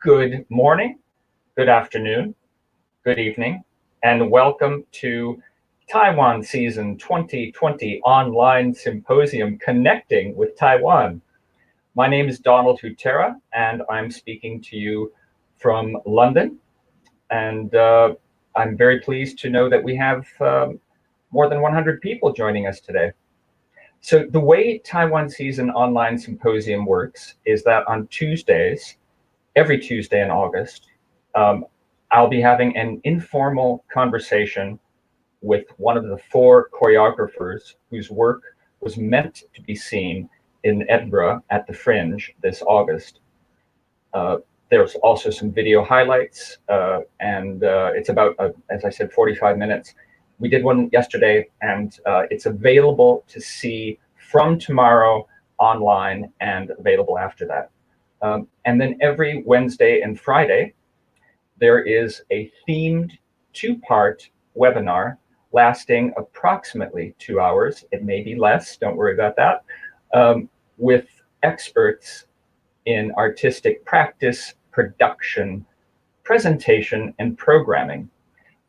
Good morning, good afternoon, good evening, and welcome to Taiwan Season 2020 Online Symposium Connecting with Taiwan. My name is Donald Hutera, and I'm speaking to you from London. And I'm very pleased to know that we have more than 100 people joining us today. So the way Taiwan Season Online Symposium works is that on Tuesdays, every Tuesday in August, I'll be having an informal conversation with one of the 4 choreographers whose work was meant to be seen in Edinburgh at the Fringe this August. There's also some video highlights, and it's about, as I said, 45 minutes. We did one yesterday, and it's available to see from tomorrow online and available after that. And then every Wednesday and Friday, there is a themed 2-part webinar lasting approximately 2 hours. It may be less, don't worry about that, with experts in artistic practice, production, presentation, and programming.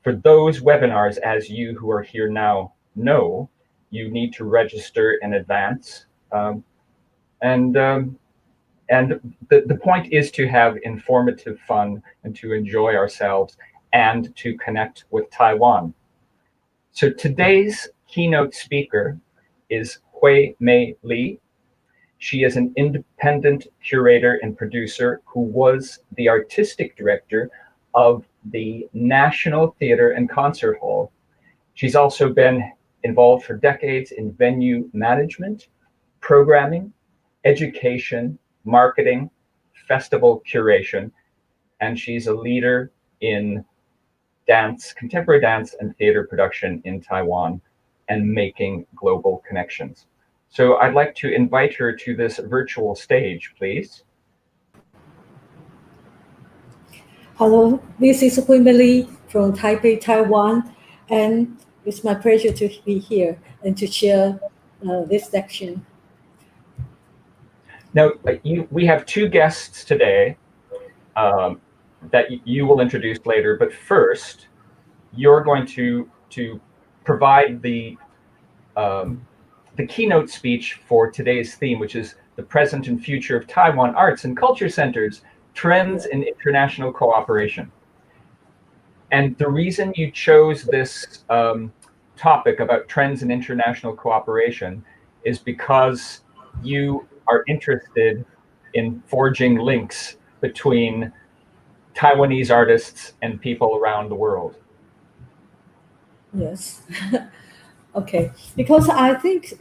For those webinars, as you who are here now know, you need to register in advance. And the point is to have informative fun and to enjoy ourselves and to connect with Taiwan. So today's keynote speaker is Huey-mei Leigh. She is an independent curator and producer who was the artistic director of the National Theatre and Concert Hall. She's also been involved for decades in venue management, programming, education, marketing, festival curation, and she's a leader in dance, contemporary dance and theater production in Taiwan and making global connections. So I'd like to invite her to this virtual stage, please. Hello, this is Huey-mei Leigh from Taipei, Taiwan, and it's my pleasure to be here and to share this section. Now, we have 2 guests today that you will introduce later, but first, you're going to provide the keynote speech for today's theme, which is the present and future of Taiwan arts and culture centers, trends in international cooperation. And the reason you chose this topic about trends in international cooperation is because you are interested in forging links between Taiwanese artists and people around the world. Yes. Okay, because I think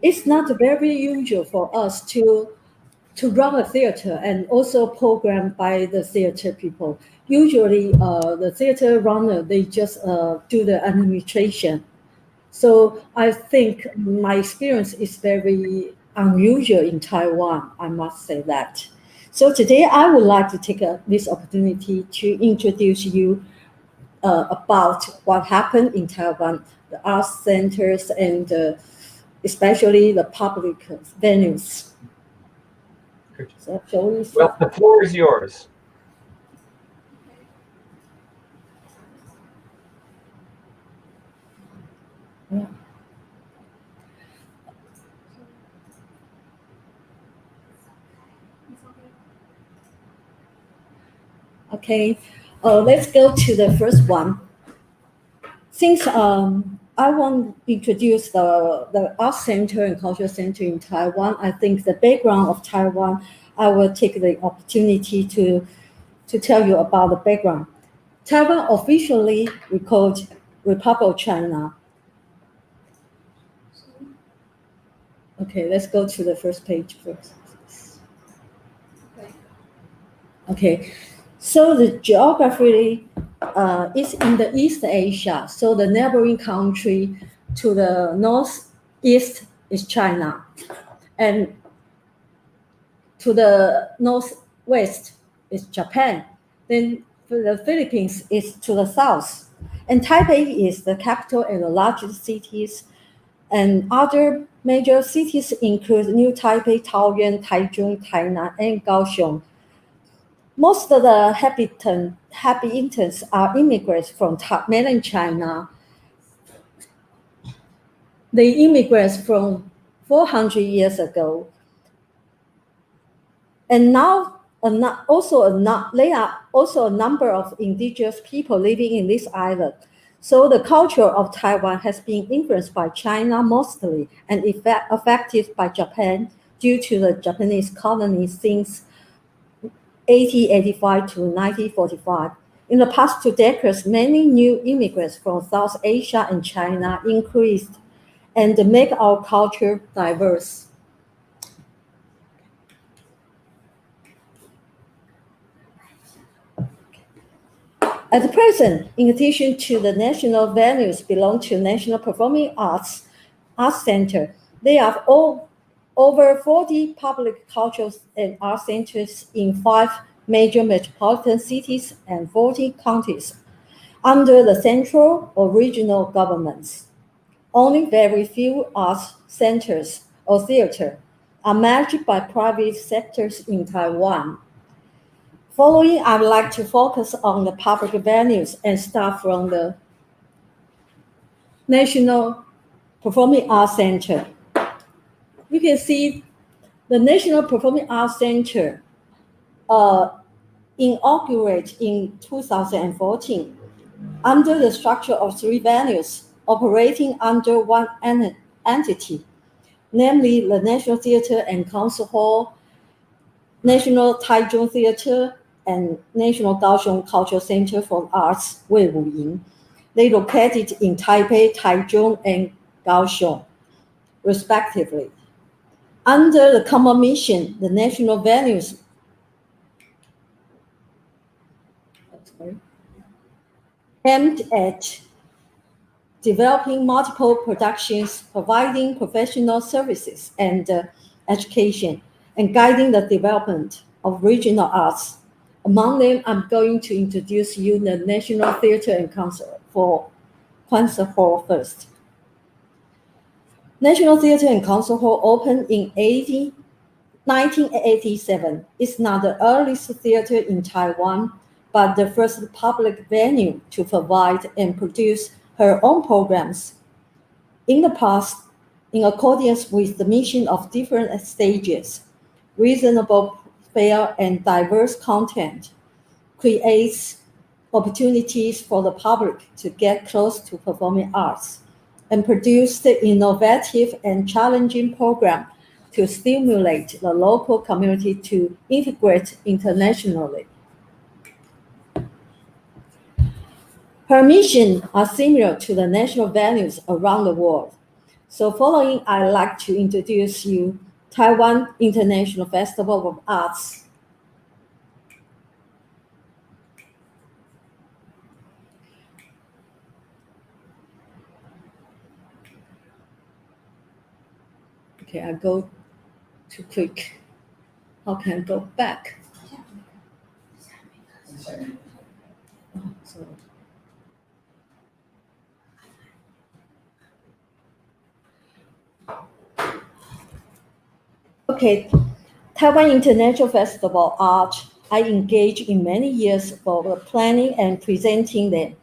it's not very usual for us to run a theater and also programmed by the theater people. Usually the theater runner, they just do the administration. So I think my experience is very unusual in Taiwan, I must say that. So today I would like to take this opportunity to introduce you about what happened in Taiwan, the art centers and especially the public venues. So shall we start? Well, the floor is yours. Yeah. Okay, let's go to the first one. Since I want to introduce the art center and culture center in Taiwan, I think the background of Taiwan, I will take the opportunity to tell you about the background. Taiwan officially we called Republic of China. Okay, let's go to the first page first. Okay, so the geography is in the East Asia. So the neighboring country to the northeast is China, and to the northwest is Japan. Then the Philippines is to the south, and Taipei is the capital and the largest cities. And other major cities include New Taipei, Taoyuan, Taichung, Tainan, and Kaohsiung. Most of the inhabitants are immigrants from mainland China. They immigrants from 400 years ago. And now there are also a number of indigenous people living in this island. So the culture of Taiwan has been influenced by China mostly and affected by Japan due to the Japanese colony since 1885 to 1945. In the past 2 decades, many new immigrants from South Asia and China increased and make our culture diverse. At present, in addition to the national venues belong to National Performing Arts Center, there are over 40 public cultural and art centers in 5 major metropolitan cities and 40 counties under the central or regional governments. Only very few art centers or theater are managed by private sectors in Taiwan. Following, I would like to focus on the public venues and start from the National Performing Arts Center. You can see the National Performing Arts Center inaugurated in 2014 under the structure of 3 venues operating under one entity, namely the National Theatre and Concert Hall, National Taichung Theatre, and National Kaohsiung Cultural Center for Arts, Wei-Wu-Ying. They located in Taipei, Taichung, and Kaohsiung, respectively. Under the common mission, the national venues aimed at developing multiple productions, providing professional services and education, and guiding the development of regional arts. Among them, I'm going to introduce you the National Theatre and Concert Hall first. National Theatre and Concert Hall opened in 1987. It's not the earliest theater in Taiwan, but the first public venue to provide and produce her own programs. In the past, in accordance with the mission of different stages, reasonable, fair, and diverse content creates opportunities for the public to get close to performing arts and produce the innovative and challenging program to stimulate the local community to integrate internationally. Her missions are similar to the national venues around the world. So following, I'd like to introduce you Taiwan International Festival of Arts. Okay, I go too quick. How can I go back? Oh, sorry. Okay, Taiwan International Festival Art, I engaged in many years for the planning and presenting them.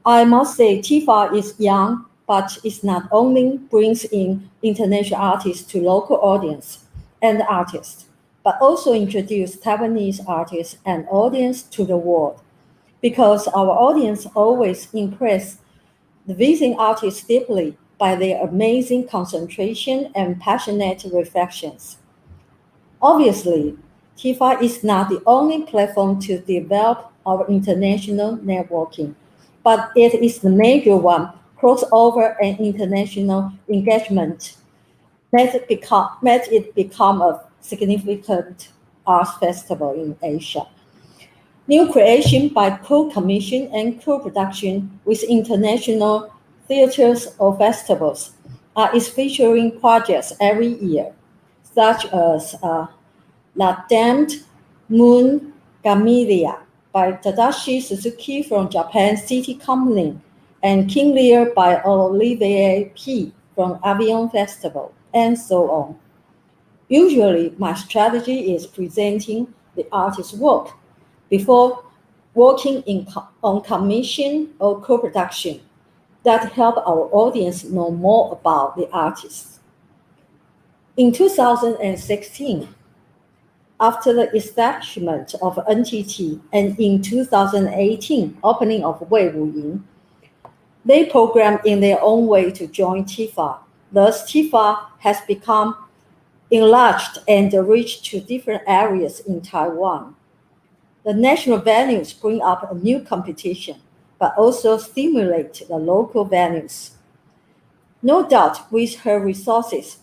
I must say TIFA is young, but it not only brings in international artists to local audience and artists, but also introduce Taiwanese artists and audience to the world. Because our audience always impress the visiting artists deeply by their amazing concentration and passionate reflections. Obviously, TIFA is not the only platform to develop our international networking, but it is the major one, crossover and international engagement, made it become a significant arts festival in Asia. New creation by co-commission and co-production with international theaters or festivals is featuring projects every year, such as La Damned Moon Gamelia by Tadashi Suzuki from Japan City Company and King Lear by Olivier P. from Avion Festival, and so on. Usually, my strategy is presenting the artist's work, before working on commission or co-production that help our audience know more about the artists. In 2016, after the establishment of NTT and in 2018 opening of Wei-Wu-Ying, they programmed in their own way to join TIFA. Thus, TIFA has become enlarged and reached to different areas in Taiwan. The national venues bring up a new competition, but also stimulate the local venues. No doubt, with her resources,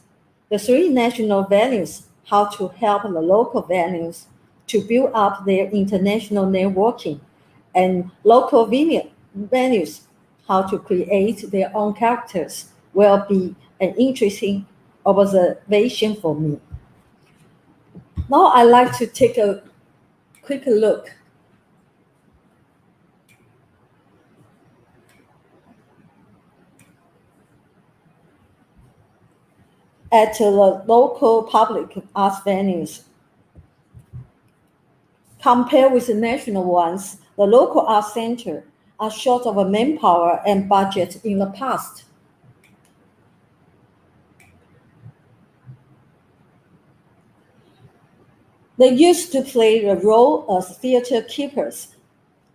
the three national venues how to help the local venues to build up their international networking, and local venues how to create their own characters will be an interesting observation for me. Now I'd like to take a quick look at the local public arts venues. Compared with the national ones, the local arts centers are short of manpower and budget in the past. They used to play the role as theater keepers,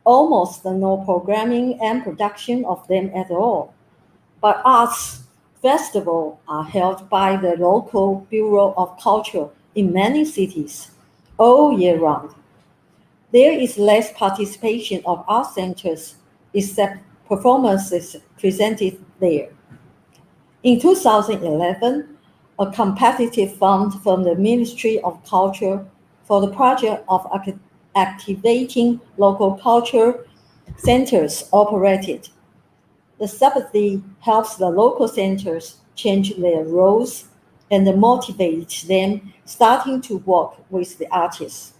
almost no programming and production of them at all. But arts festivals are held by the local Bureau of Culture in many cities all year round. There is less participation of art centers except performances presented there. In 2011, a competitive fund from the Ministry of Culture for the project of activating local culture centers operated. The subsidy helps the local centers change their roles and motivates them starting to work with the artists,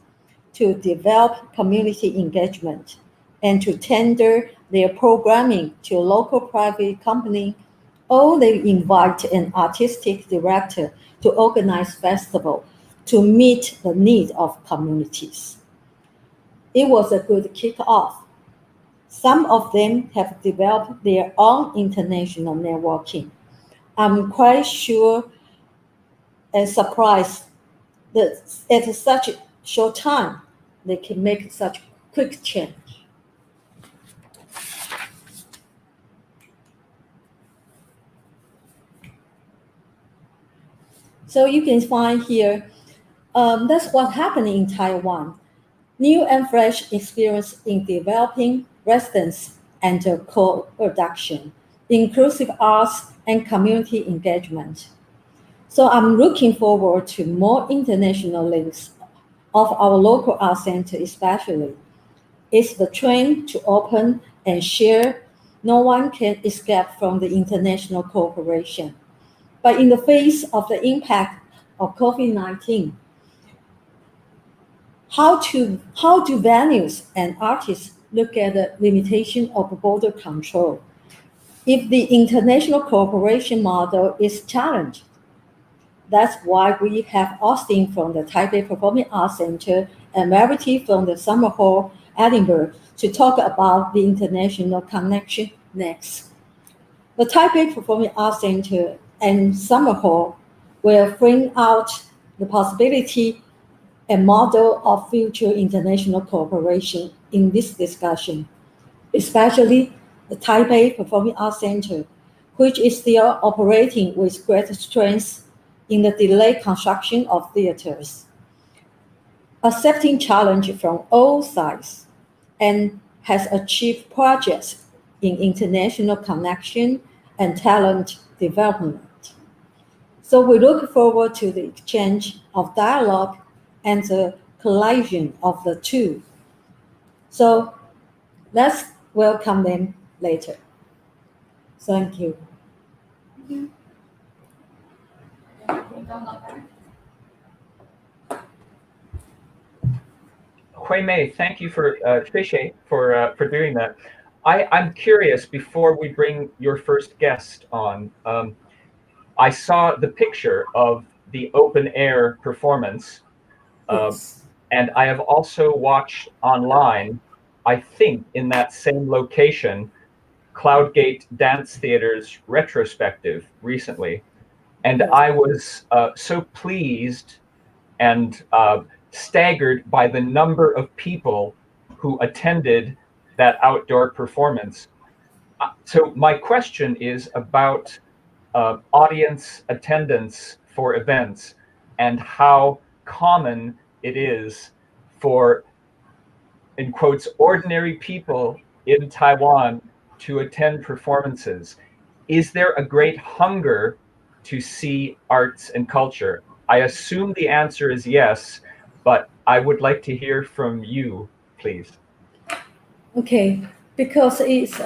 to develop community engagement, and to tender their programming to local private company, or they invite an artistic director to organize festival to meet the need of communities. It was a good kick-off. Some of them have developed their own international networking. I'm quite sure and surprised that at such a short time, they can make such quick change. So you can find here, that's what happened in Taiwan. New and fresh experience in developing residence and co-production, inclusive arts and community engagement. So I'm looking forward to more international links of our local art center especially. It's the trend to open and share. No one can escape from the international cooperation. But in the face of the impact of COVID-19, how do venues and artists look at the limitation of border control if the international cooperation model is challenged? That's why we have Austin from the Taipei Performing Arts Center and Verity from the Summerhall, Edinburgh, to talk about the international connection next. The Taipei Performing Arts Center and Summerhall will bring out the possibility and model of future international cooperation in this discussion, especially the Taipei Performing Arts Center, which is still operating with great strength in the delayed construction of theaters, accepting challenge from all sides, and has achieved projects in international connection and talent development. So we look forward to the exchange of dialogue and the collision of the two. So let's welcome them later. Thank you. Huey-mei, thank you for for doing that. I'm curious, before we bring your first guest on, I saw the picture of the open air performance. Yes. And I have also watched online, I think in that same location, Cloudgate Dance Theater's retrospective recently. And Yes. I was so pleased and staggered by the number of people who attended that outdoor performance. So my question is about audience attendance for events and how common it is for, in quotes, ordinary people in Taiwan to attend performances. Is there a great hunger to see arts and culture? I assume the answer is yes, but I would like to hear from you, please. Okay, because it's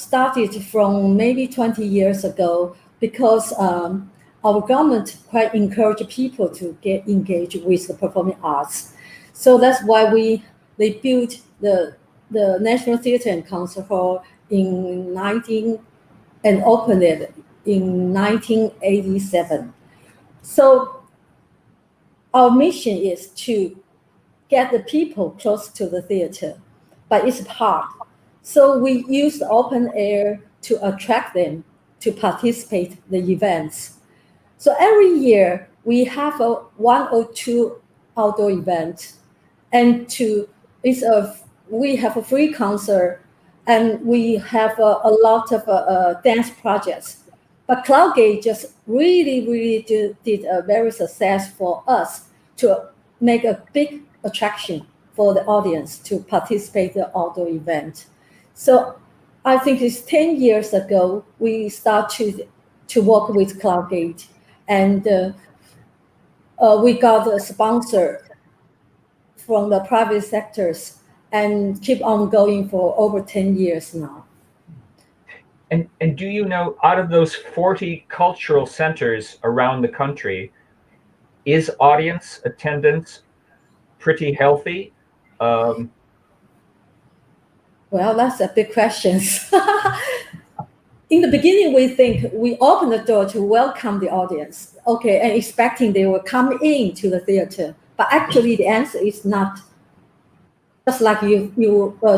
started from maybe 20 years ago, because our government quite encourage people to get engaged with the performing arts. So that's why they built the National Theatre and Concert Hall in 19 and opened it in 1987. So our mission is to get the people close to the theater, but it's hard. So we use the open air to attract them to participate in the events. So every year we have a one or two outdoor events, and we have a free concert, and we have a lot of dance projects. But Cloudgate just really did a very success for us to make a big attraction for the audience to participate in the outdoor event. So I think it's 10 years ago we start to work with Cloudgate, and we got a sponsor from the private sectors and keep on going for over 10 years now. And do you know, out of those 40 cultural centers around the country, is audience attendance pretty healthy? Well, that's a big question. In the beginning, we think we open the door to welcome the audience, okay, and expecting they will come in to the theater. But actually, the answer is not just like you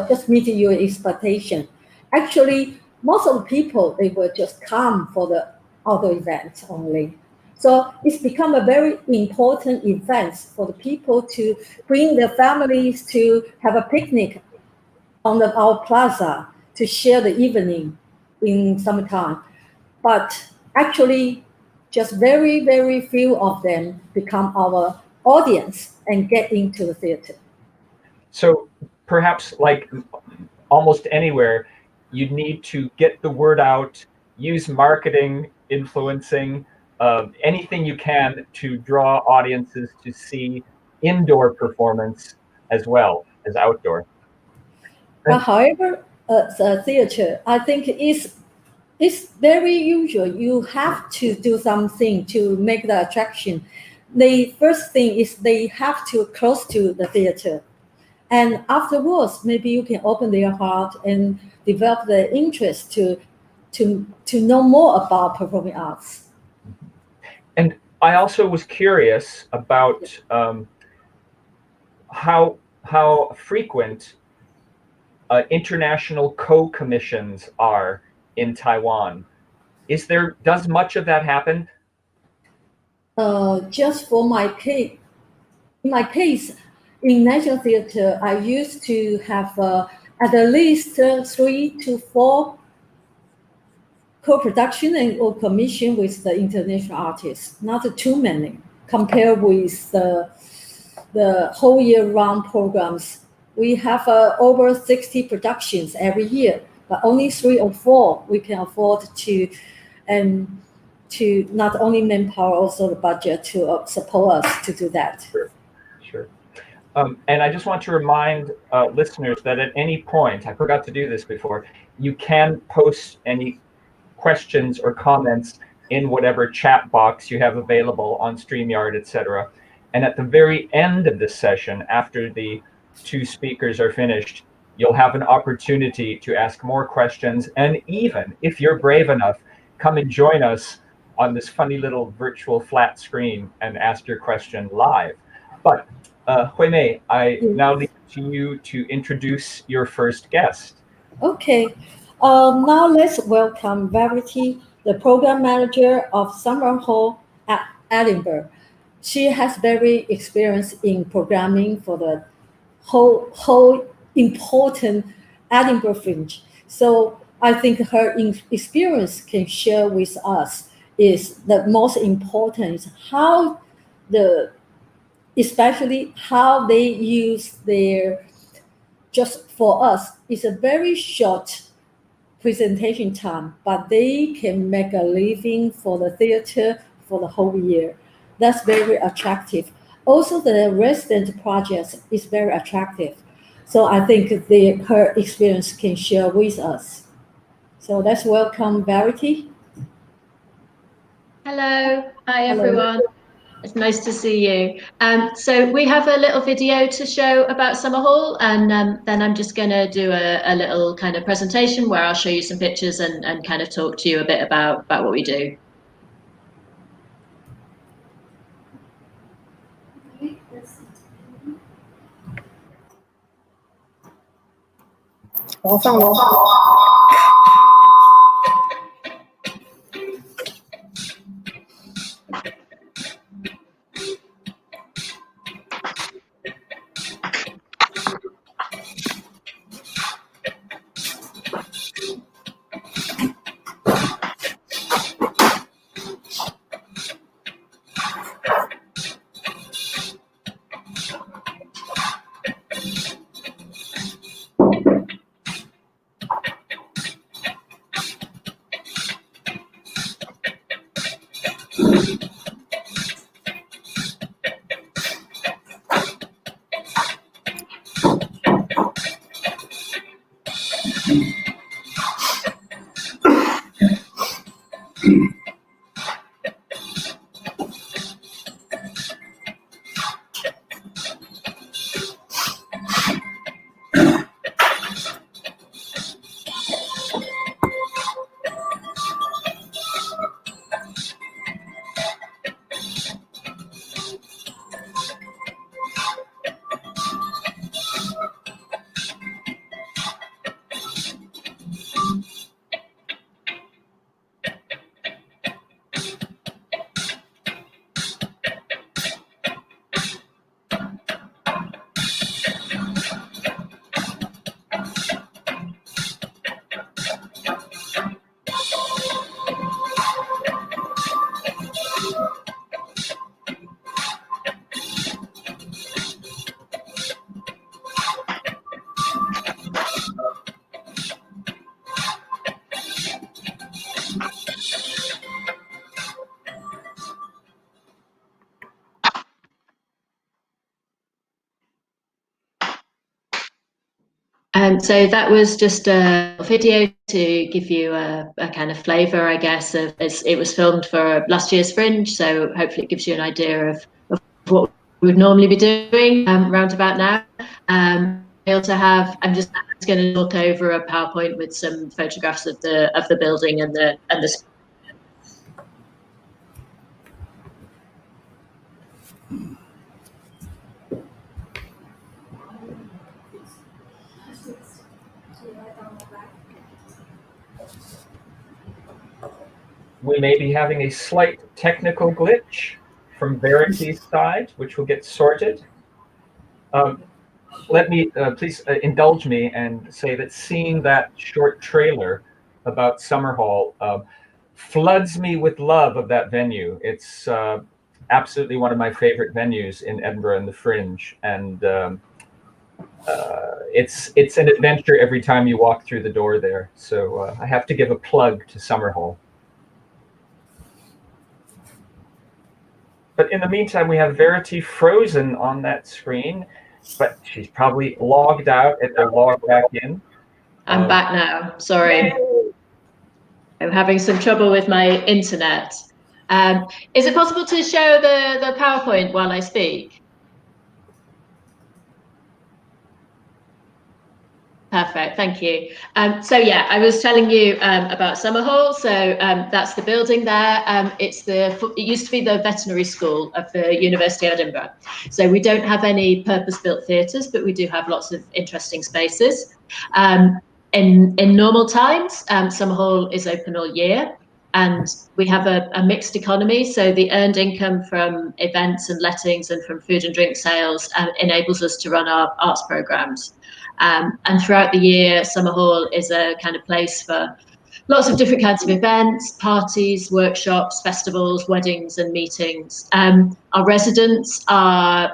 just meeting your expectation. Actually, most of the people, they will just come for the outdoor event only. So it's become a very important event for the people to bring their families to have a picnic on our plaza to share the evening in summertime. But actually, just very few of them become our audience and get into the theater. So perhaps, like almost anywhere, you need to get the word out, use marketing, influencing, anything you can to draw audiences to see indoor performance as well as outdoor. But however, the theater, I think it's very usual. You have to do something to make the attraction. The first thing is they have to close to the theater. And afterwards, maybe you can open their heart and develop the interest to know more about performing arts. And I also was curious about how frequent international co-commissions are in Taiwan. Does much of that happen? Just for in my case, in National Theatre, I used to have at least 3 to 4 co-production and or commission with the international artists, not too many, compared with the whole year-round programs. We have over 60 productions every year, but only 3 or 4 we can afford to not only manpower, also the budget to support us to do that. Sure. And I just want to remind listeners that at any point, I forgot to do this before, you can post any questions or comments in whatever chat box you have available on StreamYard, etc. And at the very end of this session, after the 2 speakers are finished, you'll have an opportunity to ask more questions. And even if you're brave enough, come and join us on this funny little virtual flat screen and ask your question live. But Huey-mei, I now leave it to you to introduce your first guest. Okay. Now let's welcome Verity, the program manager of Summerhall at Edinburgh. She has very experience in programming for the whole important Edinburgh Fringe. So I think her experience can share with us is the most important is how especially how they use their, just for us, it's a very short presentation time, but they can make a living for the theater for the whole year. That's very attractive. Also, the resident projects is very attractive. So I think her experience can share with us. So let's welcome Verity. Hello, hi Hello. everyone. It's nice to see you. So we have a little video to show about Summerhall, and then I'm just going to do a little kind of presentation where I'll show you some pictures and kind of talk to you a bit about what we do. 我放了。So that was just a video to give you a kind of flavour, I guess, of it was filmed for last year's Fringe, so hopefully it gives you an idea of what we would normally be doing round about now. I also have, I'm just going to look over a PowerPoint with some photographs of the building and the We may be having a slight technical glitch from Verity's side, which will get sorted. Let me please indulge me and say that seeing that short trailer about Summerhall floods me with love of that venue. It's absolutely one of my favorite venues in Edinburgh and the Fringe, and it's an adventure every time you walk through the door there. So I have to give a plug to Summerhall. But in the meantime, we have Verity frozen on that screen, but she's probably logged out and will log back in. I'm back now. Sorry. I'm having some trouble with my internet. Is it possible to show the PowerPoint while I speak? Perfect, thank you. So yeah, I was telling you about Summerhall. So that's the building there. It used to be the veterinary school of the University of Edinburgh. So we don't have any purpose-built theatres, but we do have lots of interesting spaces. In normal times, Summerhall is open all year, and we have a mixed economy. So the earned income from events and lettings and from food and drink sales enables us to run our arts programmes. And throughout the year, Summerhall is a kind of place for lots of different kinds of events, parties, workshops, festivals, weddings and meetings. Our residents are,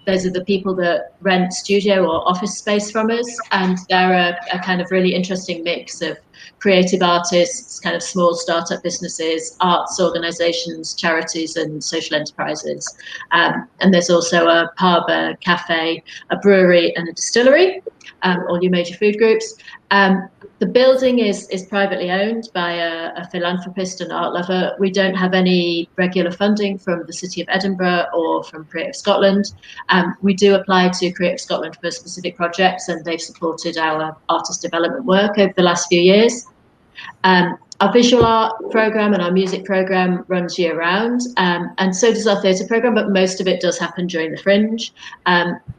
those are the people that rent studio or office space from us, and they're a kind of really interesting mix of creative artists, kind of small startup businesses, arts organisations, charities and social enterprises. And there's also a pub, a cafe, a brewery and a distillery, all your major food groups. The building is privately owned by a philanthropist and art lover. We don't have any regular funding from the City of Edinburgh or from Creative Scotland. We do apply to Creative Scotland for specific projects, and they've supported our artist development work over the last few years. Our visual art programme and our music programme runs year round, and so does our theatre programme, but most of it does happen during the Fringe.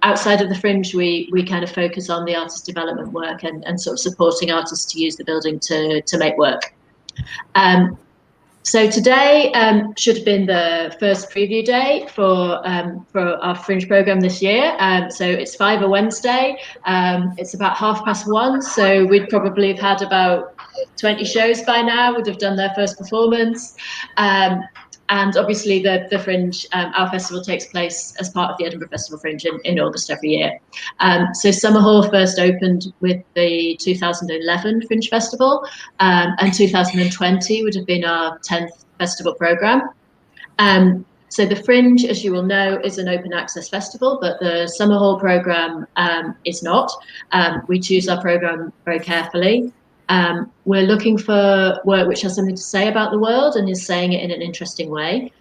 Outside of the Fringe, we kind of focus on the artist development work and sort of supporting artists to use the building to make work. So today should have been the first preview day for our Fringe programme this year. So it's 5 a Wednesday. It's about 1:30, so we'd probably have had about 20 shows by now, would have done their first performance. And obviously the Fringe, our festival takes place as part of the Edinburgh Festival Fringe in August every year. So Summerhall first opened with the 2011 Fringe Festival, and 2020 would have been our 10th festival programme. So the Fringe, as you will know, is an open access festival, but the Summerhall programme is not. We choose our programme very carefully. We're looking for work which has something to say about the world and is saying it in an interesting way.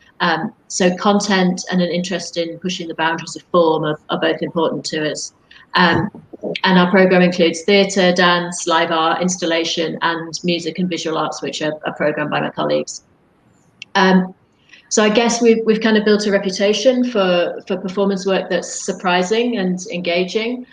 So content and an interest in pushing the boundaries of form are both important to us. And our programme includes theatre, dance, live art, installation, and music and visual arts, which are programmed by my colleagues. So I guess we've kind of built a reputation for performance work that's surprising and engaging.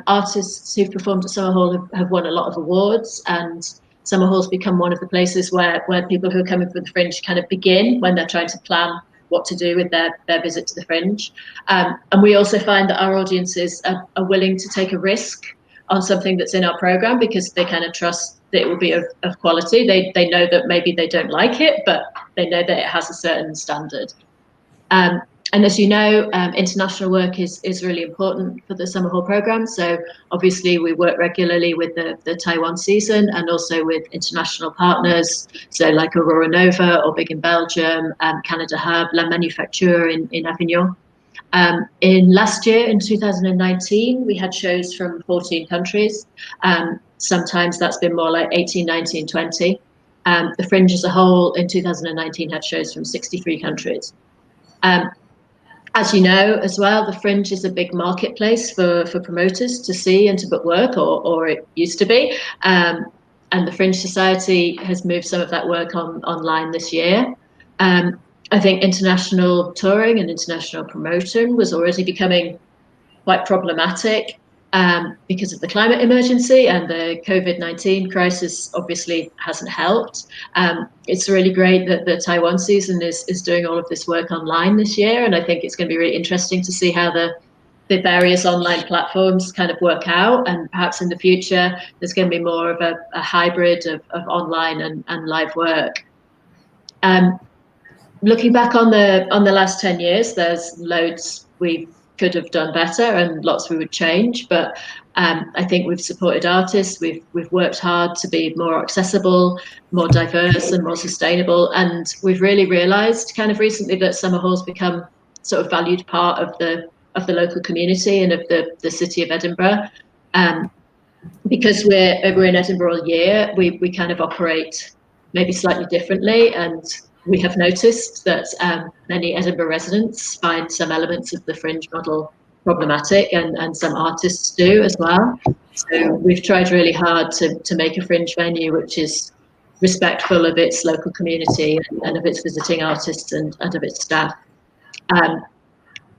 Artists who've performed at Summerhall have won a lot of awards, and Summerhall's become one of the places where people who are coming from the Fringe kind of begin when they're trying to plan what to do with their visit to the Fringe. And we also find that our audiences are willing to take a risk on something that's in our programme because they kind of trust that it will be of quality. They know that maybe they don't like it, but they know that it has a certain standard. And as you know, international work is really important for the Summerhall programme. So obviously we work regularly with the Taiwan season and also with international partners. So like Aurora Nova or Big in Belgium, Canada Hub, La Manufacture in Avignon. In last year, in 2019, we had shows from 14 countries. Sometimes that's been more like 18, 19, 20. The Fringe as a whole in 2019 had shows from 63 countries. As you know as well, the Fringe is a big marketplace for promoters to see and to book work, or it used to be. And the Fringe Society has moved some of that work online this year. I think international touring and international promotion was already becoming quite problematic because of the climate emergency, and the COVID-19 crisis obviously hasn't helped. It's really great that the Taiwan season is doing all of this work online this year, and I think it's going to be really interesting to see how the various online platforms kind of work out, and perhaps in the future there's going to be more of a hybrid of online and live work. Looking back on the last 10 years, there's loads we could have done better and lots we would change, but I think we've supported artists, we've worked hard to be more accessible, more diverse and more sustainable, and we've really realised kind of recently that Summerhall's become sort of valued part of the local community and of the city of Edinburgh. Because we're in Edinburgh all year, we kind of operate maybe slightly differently, and we have noticed that many Edinburgh residents find some elements of the Fringe model problematic, and some artists do as well. So we've tried really hard to make a fringe venue which is respectful of its local community and of its visiting artists and of its staff.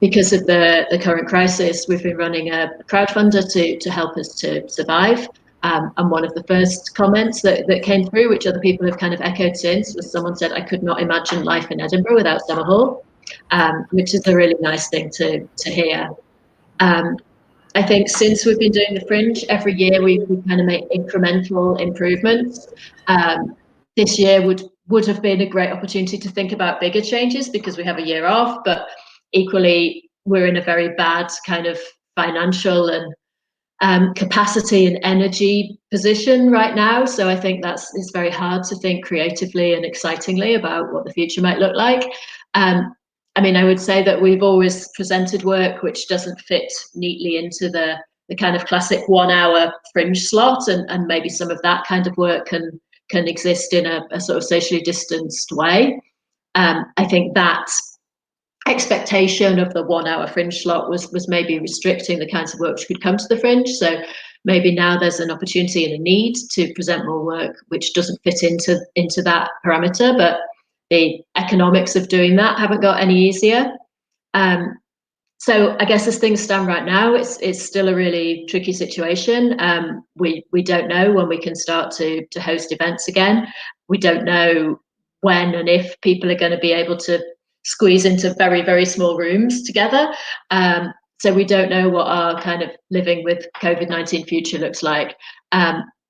Because of the current crisis, we've been running a crowdfunder to help us to survive. And one of the first comments that came through, which other people have kind of echoed since, was someone said, "I could not imagine life in Edinburgh without Summerhall," which is a really nice thing to hear. I think since we've been doing the Fringe, every year we kind of make incremental improvements. This year would have been a great opportunity to think about bigger changes because we have a year off, but equally we're in a very bad kind of financial and capacity and energy position right now. So I think it's very hard to think creatively and excitingly about what the future might look like. I mean, I would say that we've always presented work which doesn't fit neatly into the kind of classic 1 hour Fringe slot, and maybe some of that kind of work can exist in a sort of socially distanced way. I think that expectation of the 1 hour Fringe slot was maybe restricting the kinds of work which could come to the Fringe. So maybe now there's an opportunity and a need to present more work which doesn't fit into that parameter, but the economics of doing that haven't got any easier. So I guess as things stand right now, it's still a really tricky situation. We don't know when we can start to host events again. We don't know when and if people are going to be able to squeeze into very, very small rooms together. So we don't know what our kind of living with COVID-19 future looks like.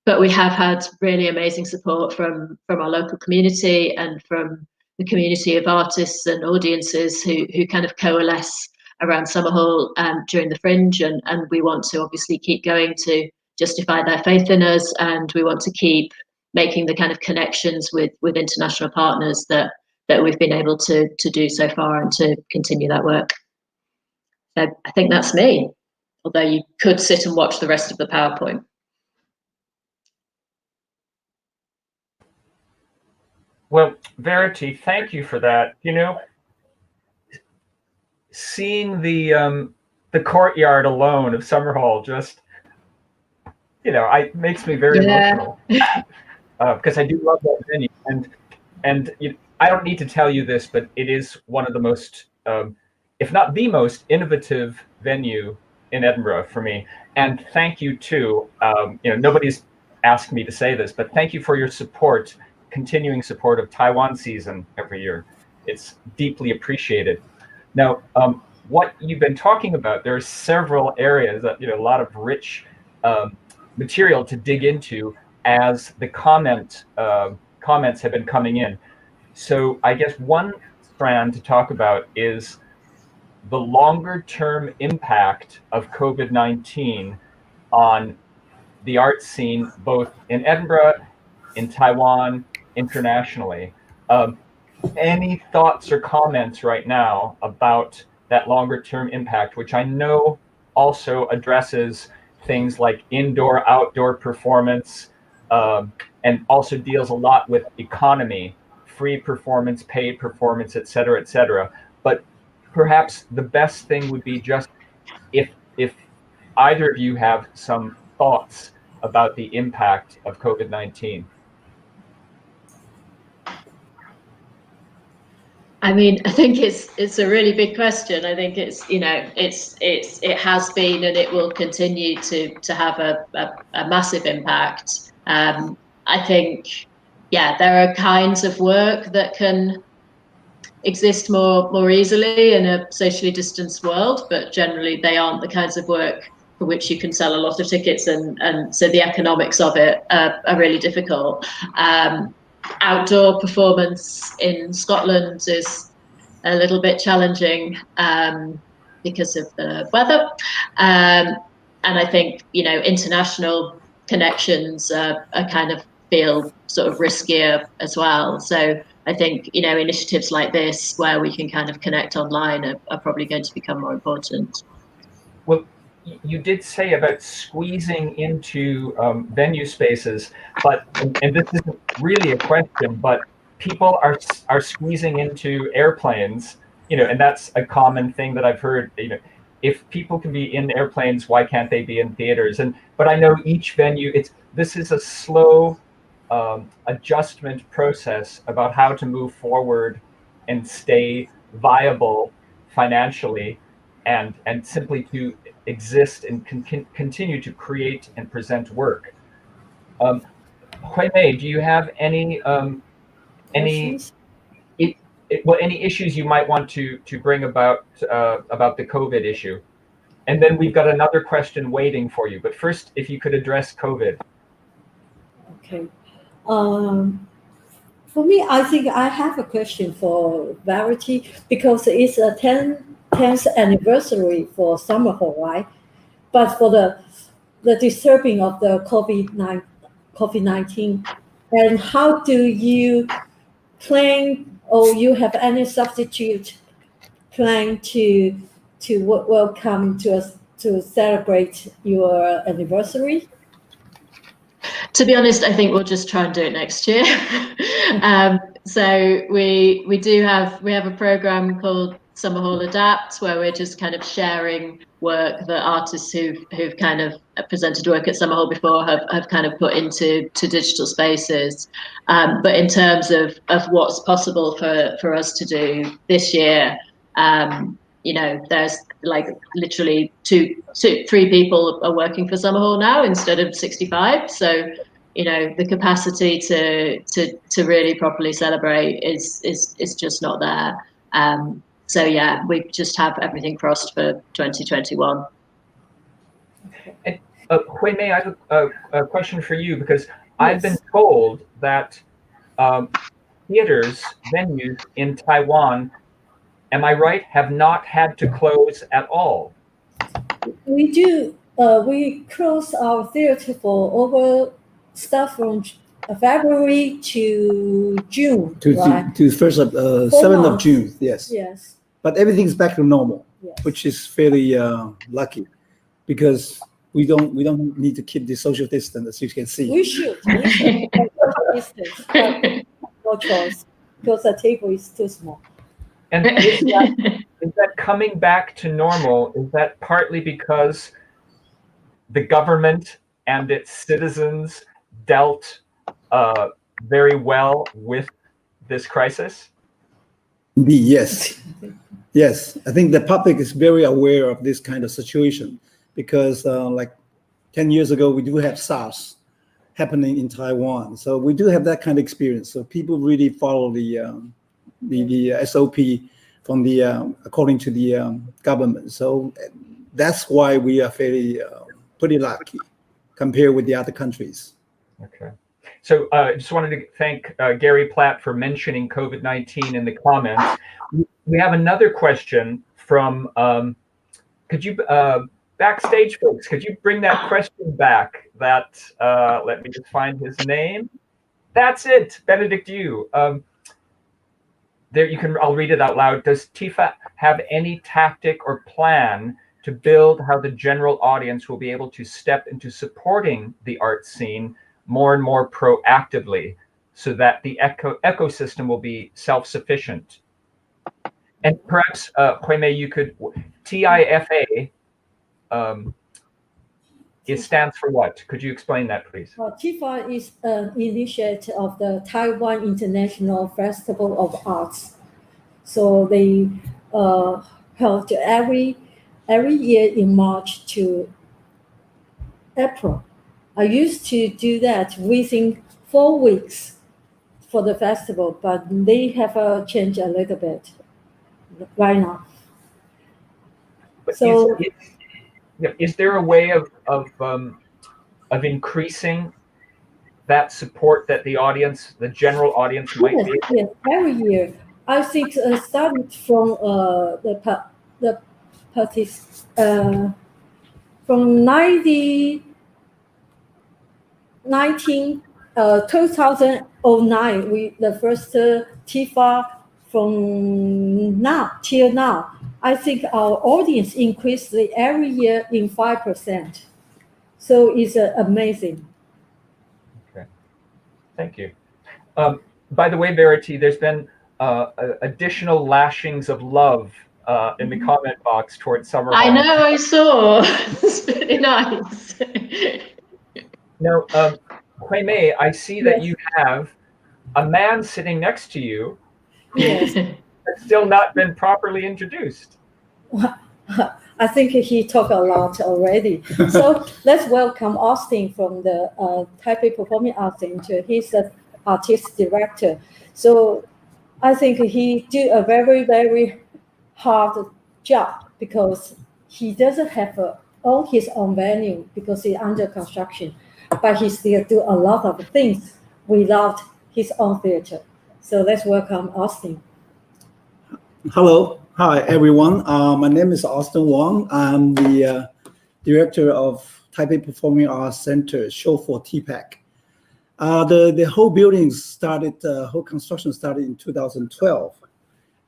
But we have had really amazing support from our local community and from the community of artists and audiences who kind of coalesce around Summerhall during the Fringe, and we want to obviously keep going to justify their faith in us, and we want to keep making the kind of connections with international partners that we've been able to do so far and to continue that work. So I think that's me, although you could sit and watch the rest of the PowerPoint. Well, Verity, thank you for that. You know, seeing the courtyard alone of Summerhall just, you know, makes me very emotional because I do love that venue, and you know, I don't need to tell you this, but it is one of the most, if not the most innovative venue in Edinburgh for me. And thank you too. You know, nobody's asked me to say this, but thank you for your support, continuing support of Taiwan season every year. It's deeply appreciated. Now, what you've been talking about, there are several areas that, you know, a lot of rich material to dig into as the comments have been coming in. So I guess one strand to talk about is the longer term impact of COVID-19 on the art scene, both in Edinburgh, in Taiwan, internationally. Any thoughts or comments right now about that longer term impact, which I know also addresses things like indoor, outdoor performance, and also deals a lot with economy, free performance, paid performance, et cetera, but perhaps the best thing would be just if either of you have some thoughts about the impact of COVID-19. I mean, I think it's a really big question. I think it's, you know, it has been and it will continue to have a massive impact. I think, yeah, there are kinds of work that can exist more easily in a socially distanced world, but generally they aren't the kinds of work for which you can sell a lot of tickets, and so the economics of it are really difficult. Outdoor performance in Scotland is a little bit challenging because of the weather, and I think, you know, international connections are kind of feel sort of riskier as well. So I think, you know, initiatives like this where we can kind of connect online are probably going to become more important. Well, you did say about squeezing into venue spaces, but and this isn't really a question, but people are squeezing into airplanes, you know, and that's a common thing that I've heard. You know, if people can be in airplanes, why can't they be in theaters? But I know each venue, this is a slow adjustment process about how to move forward and stay viable financially, and simply to exist and continue to create and present work. Huey-mei, do you have any Questions? any issues you might want to bring about the COVID issue? And then we've got another question waiting for you. But first, if you could address COVID. Okay. For me, I think I have a question for Verity, because it's a 10th anniversary for Summerhall, right? But for the disturbing of the COVID-19, and how do you plan, or you have any substitute plan to welcome to us to celebrate your anniversary? To be honest, I think we'll just try and do it next year. So we have a program called Summerhall Adapt, where we're just kind of sharing work that artists who've kind of presented work at Summerhall before have kind of put into digital spaces. But in terms of what's possible for us to do this year, there's like literally three people are working for Summerhall now instead of 65. So, the capacity to really properly celebrate is just not there. So yeah, we just have everything crossed for 2021. And Huey-mei, I have a question for you, because I've been told that theaters, venues in Taiwan, am I right, have not had to close at all? We do. We close our theater for over stuff from February to June, right? To first of 7th of June, yes. Yes. But everything's back to normal, which is fairly lucky, because we don't need to keep the social distance, as you can see. We should. Social distance, but no choice, because the table is too small. And is that coming back to normal? Is that partly because the government and its citizens dealt very well with this crisis? Indeed, yes. Yes, I think the public is very aware of this kind of situation, because like 10 years ago, we do have SARS happening in Taiwan. So we do have that kind of experience. So people really follow the SOP from according to the government. So that's why we are fairly pretty lucky compared with the other countries. Okay. So I just wanted to thank Gary Platt for mentioning COVID-19 in the comments. We have another question from, could you, backstage folks, could you bring that question back? That, let me just find his name. That's it, Benedict Yu. There you can, I'll read it out loud. Does TIFA have any tactic or plan to build how the general audience will be able to step into supporting the art scene more and more proactively, so that the ecosystem will be self-sufficient? And perhaps, Huey-mei, you could, TIFA, it stands for what? Could you explain that, please? TIFA is an initiative of the Taiwan International Festival of Arts. So they held every year in March to April. I used to do that within 4 weeks for the festival, but they have changed a little bit right now. But so is there a way of increasing that support that the audience, the general audience, might be? Yes, every year. I think starting from from 2009, the first TIFA from now till now, I think our audience increased every year in 5%. So it's amazing. Okay, thank you. By the way, Verity, there's been additional lashings of love in the comment box towards Summerhall. I know, I saw. It's really nice. Now, Huey-mei, I see that Yes. you have a man sitting next to you Yes. that's still not been properly introduced. I think he talked a lot already. So let's welcome Austin from the Taipei Performing Arts Center. He's the artist director. So I think he did a very, very hard job because he doesn't have all his own venue because he's under construction, but he still do a lot of things without his own theater. So let's welcome Austin. Hello. Hi, everyone. My name is Austin Wang. I'm the director of Taipei Performing Arts Center, Show for TPAC. The whole building started, whole construction started in 2012.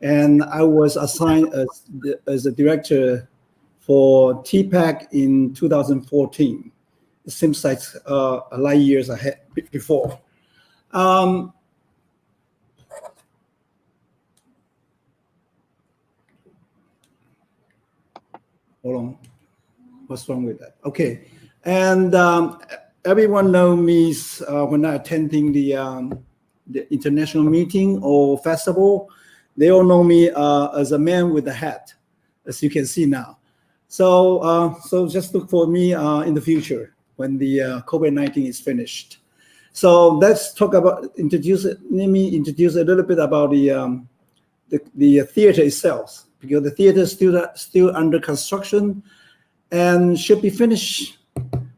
And I was assigned as a director for TPAC in 2014. It seems like a lot of years ahead before. Hold on, what's wrong with that? Okay, and everyone knows me when I'm attending the international meeting or festival. They all know me as a man with a hat, as you can see now. So, so just look for me in the future when the COVID-19 is finished. So let's talk about let me introduce a little bit about the theater itself, because the theater is still under construction and should be finished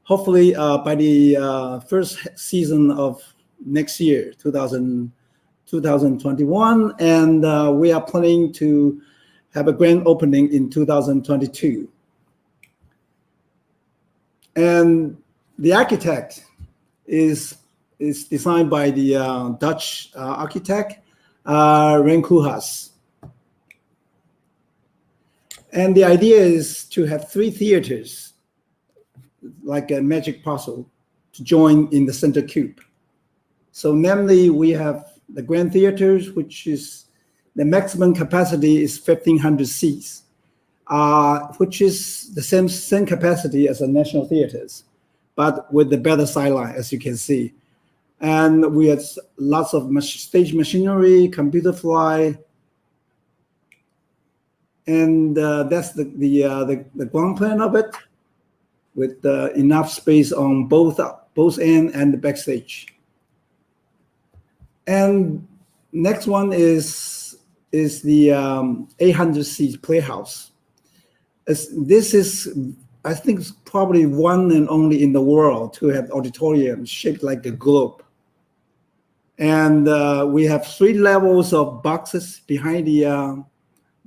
hopefully by the first season of next year, 2021, and we are planning to have a grand opening in 2022. And the architect is designed by the Dutch architect Renkoehas. And the idea is to have 3 theaters, like a magic puzzle, to join in the center cube. So namely, we have the Grand Theaters, which is the maximum capacity is 1,500 seats, which is the same capacity as the national theaters, but with the better sideline, as you can see. And we have lots of stage machinery, computer fly, and that's the ground plan of it, with enough space on both end and the backstage. And next one is the 800 seat playhouse. This is, I think, probably one and only in the world to have auditorium shaped like a globe. And we have 3 levels of boxes behind the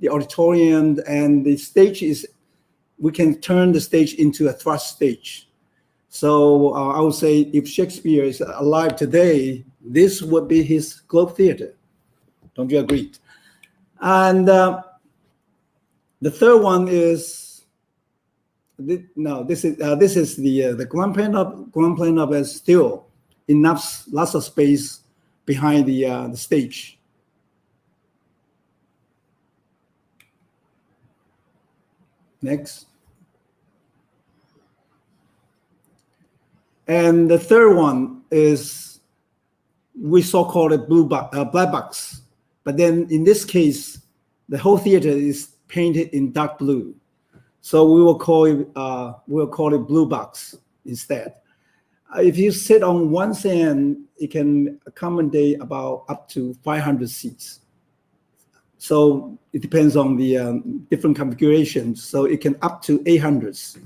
auditorium, and the stage is, we can turn the stage into a thrust stage. So I would say if Shakespeare is alive today, this would be his Globe Theater. Don't you agree? And the third one is, this is the ground plan up. Ground plan up is still enough, lots of space behind the stage. Next. And the third one is, we so-called a black box. But then in this case, the whole theater is painted in dark blue. So we will call it blue box instead. If you sit on one end, it can accommodate about up to 500 seats. So it depends on the different configurations. So it can up to 800s.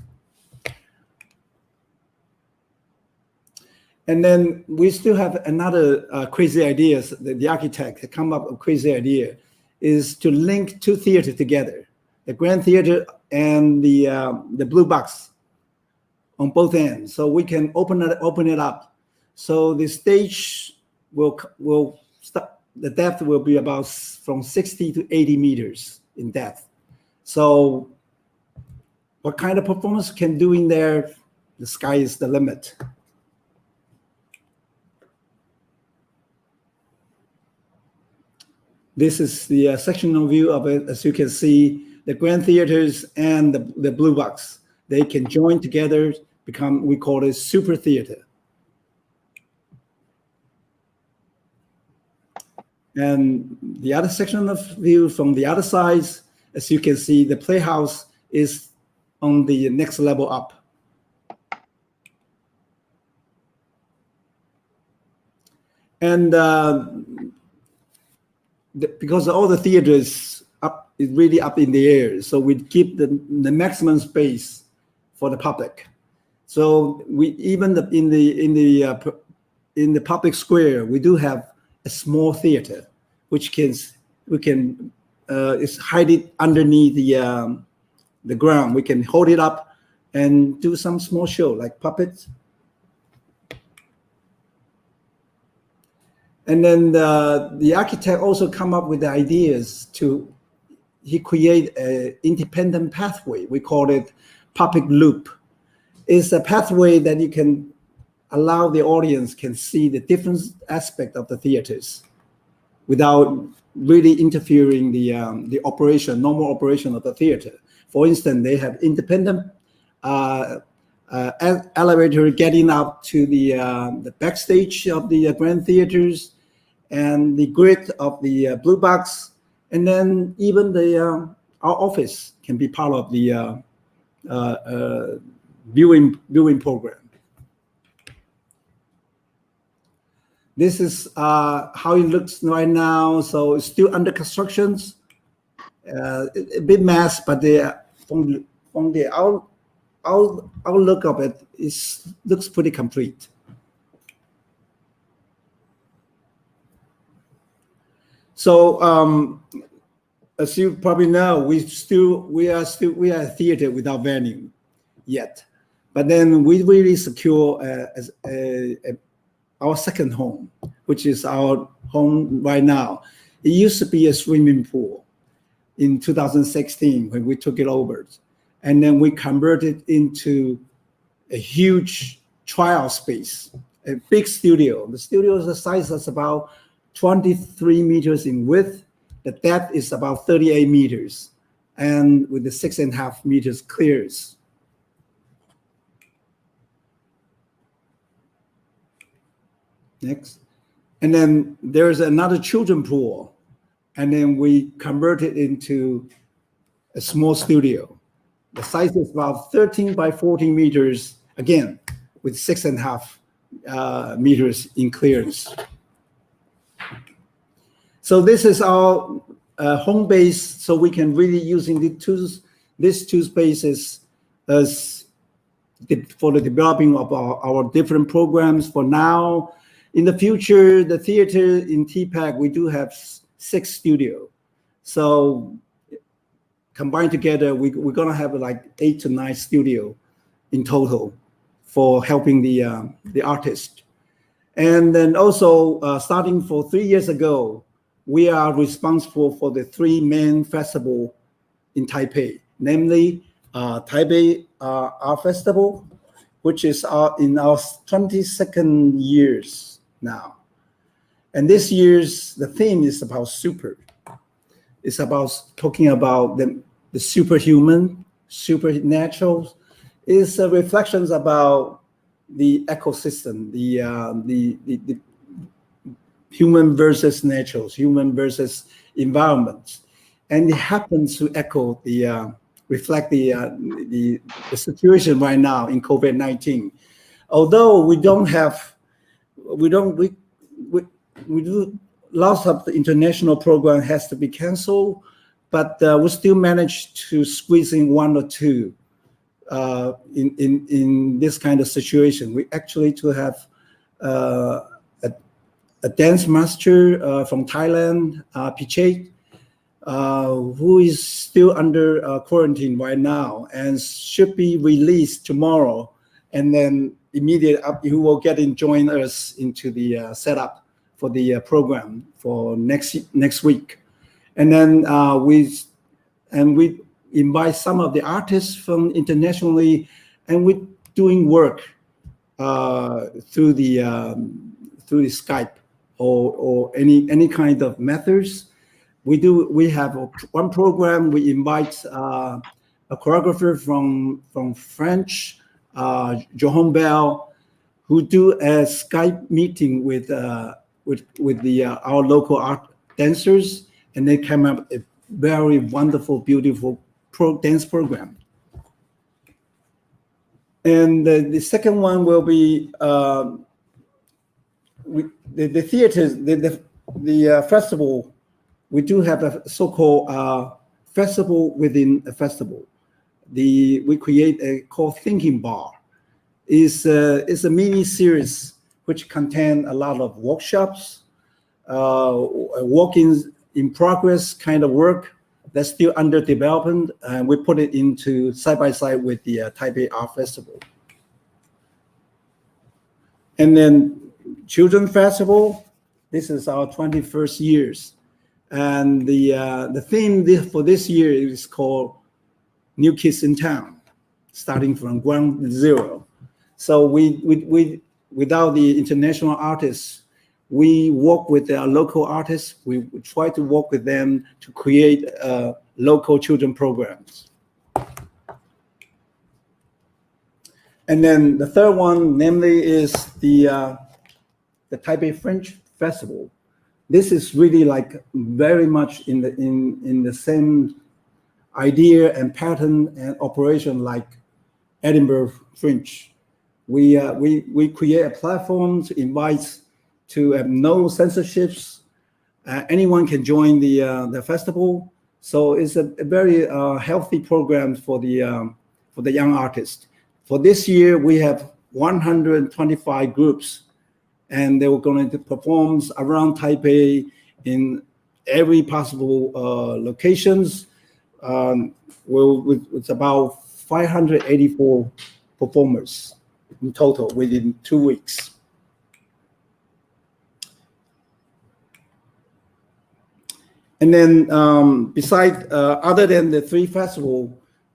And then we still have another crazy ideas. The architect come up with a crazy idea is to link 2 theaters together, the Grand Theater and the blue box on both ends. So we can open it up. So the stage will start. The depth will be about from 60 to 80 meters in depth. So what kind of performance can do in there? The sky is the limit. This is the sectional view of it. As you can see, the Grand Theaters and the Blue Box, they can join together, become, we call it super theater. And the other section of view from the other side, as you can see, the playhouse is on the next level up. And because all the theaters is really up in the air, so we keep the maximum space for the public. So we even in the public square, we do have a small theater, which is hide it underneath the ground. We can hold it up and do some small show like puppets. And then the architect also come up with the ideas he create an independent pathway. We call it public loop. It's a pathway that you can allow the audience can see the different aspect of the theaters without really interfering the normal operation of the theater. For instance, they have independent elevator getting up to the backstage of the Grand Theaters and the grid of the Blue Box, and then even our office can be part of the viewing program. This is how it looks right now. So it's still under constructions, a bit mess, but from the outlook of it, looks pretty complete. So as you probably know, we are a theater without venue yet, but then we really secure our second home, which is our home right now. It used to be a swimming pool in 2016 when we took it over. And then we converted into a huge trial space, a big studio. The studio is the size is about 23 meters in width. The depth is about 38 meters, and with the 6.5 meters clearance. Next. And then there's another children pool, and then we converted into a small studio. The size is about 13 by 14 meters, again, with 6.5 meters in clearance. So this is our home base, so we can really using these two spaces as for the developing of our different programs for now. In the future, the theater in TPAC, we do have 6 studios. So combined together, we're gonna have like 8 to 9 studios in total for helping the artist. And then also starting for 3 years ago, we are responsible for the 3 main festivals in Taipei, namely Taipei Art Festival, which is in our 22nd years now. And this year's, the theme is about super. It's about talking about the superhuman, supernatural. It's reflections about the ecosystem, the human versus naturals, human versus environment. And it happens to echo reflect the situation right now in COVID-19. Although we do lots of the international program has to be canceled, but we still managed to squeeze in 1 or 2 in this kind of situation. We actually to have a dance master from Thailand, Pichait, who is still under quarantine right now and should be released tomorrow, and then immediately he will join us into the setup for the program for next week. And then we invite some of the artists from internationally, and we're doing work through the Skype or any kind of methods. We have one program. We invite a choreographer from French, Johan Bell, who do a Skype meeting with our local art dancers, and they came up a very wonderful, beautiful dance program. And the second one will be the theaters, the festival. We do have a so-called festival within a festival. We create a called Thinking Bar. It's a mini series which contain a lot of workshops, walk-ins in progress kind of work that's still under development, and we put it into side by side with the Taipei Art Festival. And then Children Festival. This is our 21st years. And the theme for this year is called New Kids in Town, starting from ground zero. So we without the international artists, we work with our local artists. We try to work with them to create local children programs. And then the third one, namely, is the Taipei French Festival. This is really like very much in the same idea and pattern and operation like Edinburgh Fringe. We create a platform to invite to have no censorships. Anyone can join the festival. So it's a very healthy program for the young artists. For this year, we have 125 groups, and they were going to perform around Taipei in every possible locations. It's about 584 performers in total within 2 weeks. And then besides, other than the 3 festivals,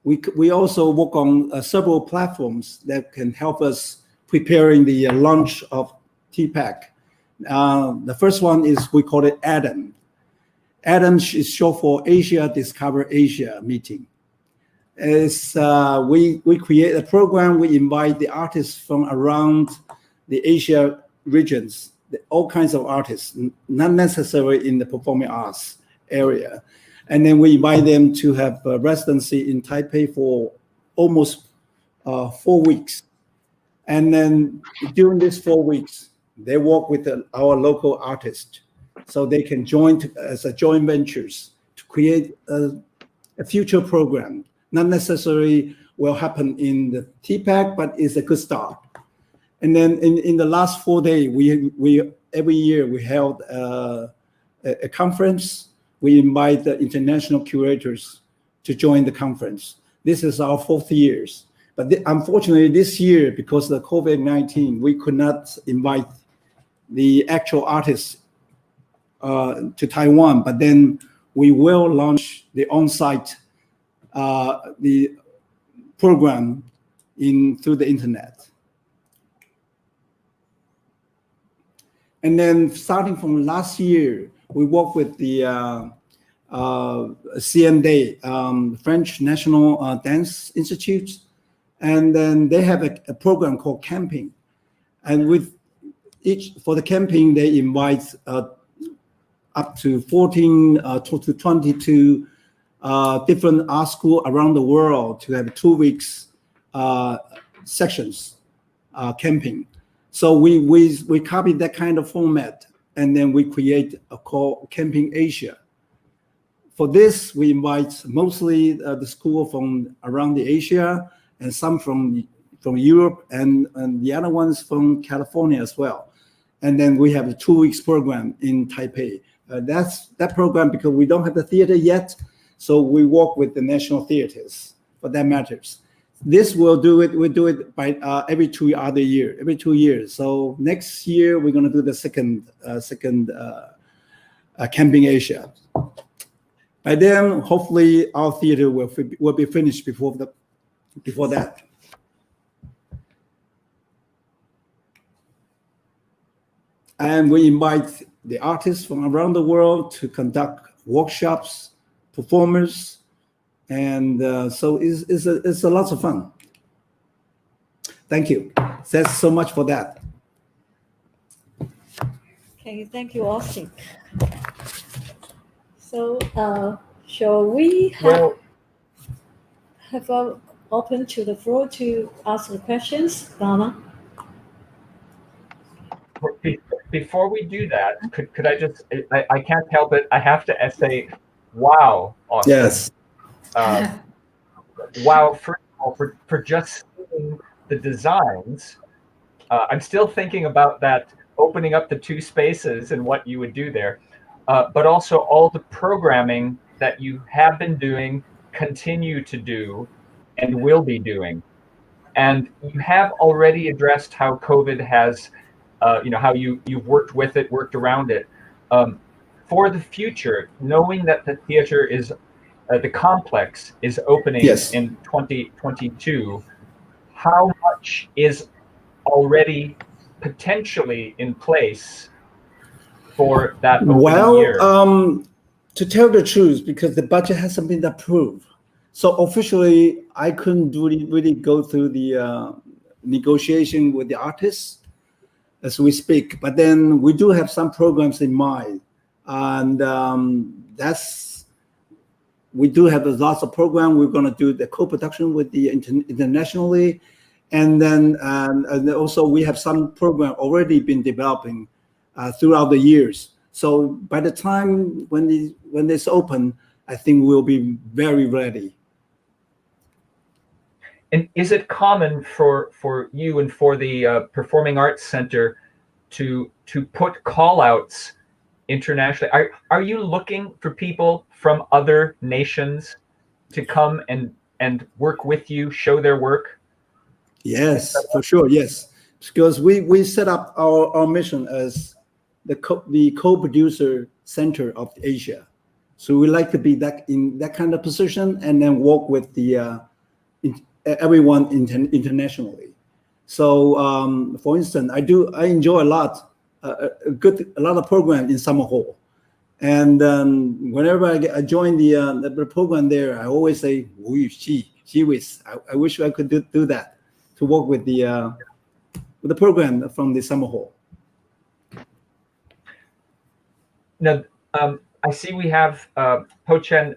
we also work on several platforms that can help us preparing the launch of TPAC. The first one is, we call it ADAM. ADAM is short for Asia Discover Asia meeting. We create a program. We invite the artists from around the Asia regions, all kinds of artists, not necessarily in the performing arts area. And then we invite them to have a residency in Taipei for almost 4 weeks. And then during these 4 weeks, they work with our local artists, so they can join as a joint ventures to create a future program. Not necessarily will happen in the TPAC, but it's a good start. And then in the last 4 days, we every year we held a conference. We invite the international curators to join the conference. This is our 4th year. But unfortunately, this year, because of the COVID-19, we could not invite the actual artists to Taiwan. But then we will launch the on-site the program through the internet. And then starting from last year, we work with the CND, French National Dance Institute, and then they have a program called Camping. And for the camping, they invite up to 14 to 22 different art schools around the world to have 2 weeks sections camping. So we copy that kind of format, and then we create a call Camping Asia. For this, we invite mostly the school from around the Asia, and some from Europe, and the other ones from California as well. And then we have a 2 weeks program in Taipei. That's that program, because we don't have the theater yet, so we work with the national theaters for that matters. This we'll do it by every 2 years. So next year we're going to do the second Camping Asia. By then, hopefully, our theater will be finished before that. And we invite the artists from around the world to conduct workshops, performers, and so it's a lot of fun. Thank you. That's so much for that. Okay, thank you, Austin. So, shall we have open to the floor to ask the questions, Donna? Before we do that, could I just, I can't help it, I have to say, wow, Austin. Yes. Wow, first of all, for just seeing the designs, I'm still thinking about that, opening up the 2 spaces and what you would do there, but also all the programming that you have been doing, continue to do, and will be doing. And you have already addressed how COVID has, how you've worked with it, worked around it. For the future, knowing that the theater is, the complex is opening in 2022, how much is already potentially in place for that opening year? To tell the truth, because the budget hasn't been approved, so officially I couldn't really go through the negotiation with the artists as we speak. But then we do have some programs in mind, and we do have lots of programs. We're going to do the co-production with the internationally, and then and also we have some program already been developing throughout the years. So by the time when it's open, I think we'll be very ready. And is it common for you and for the Performing Arts Center to put call-outs internationally? Are you looking for people from other nations to come and work with you, show their work? Yes, for sure. Yes, because we set up our mission as the co-producer center of Asia. So we like to be in that kind of position, and then work with the everyone internationally. So for instance, I enjoy a lot of program in Summerhall, and whenever I join the program there, I always say, I wish I could do that, to work with the program from the Summerhall. Now, I see we have Ho Chen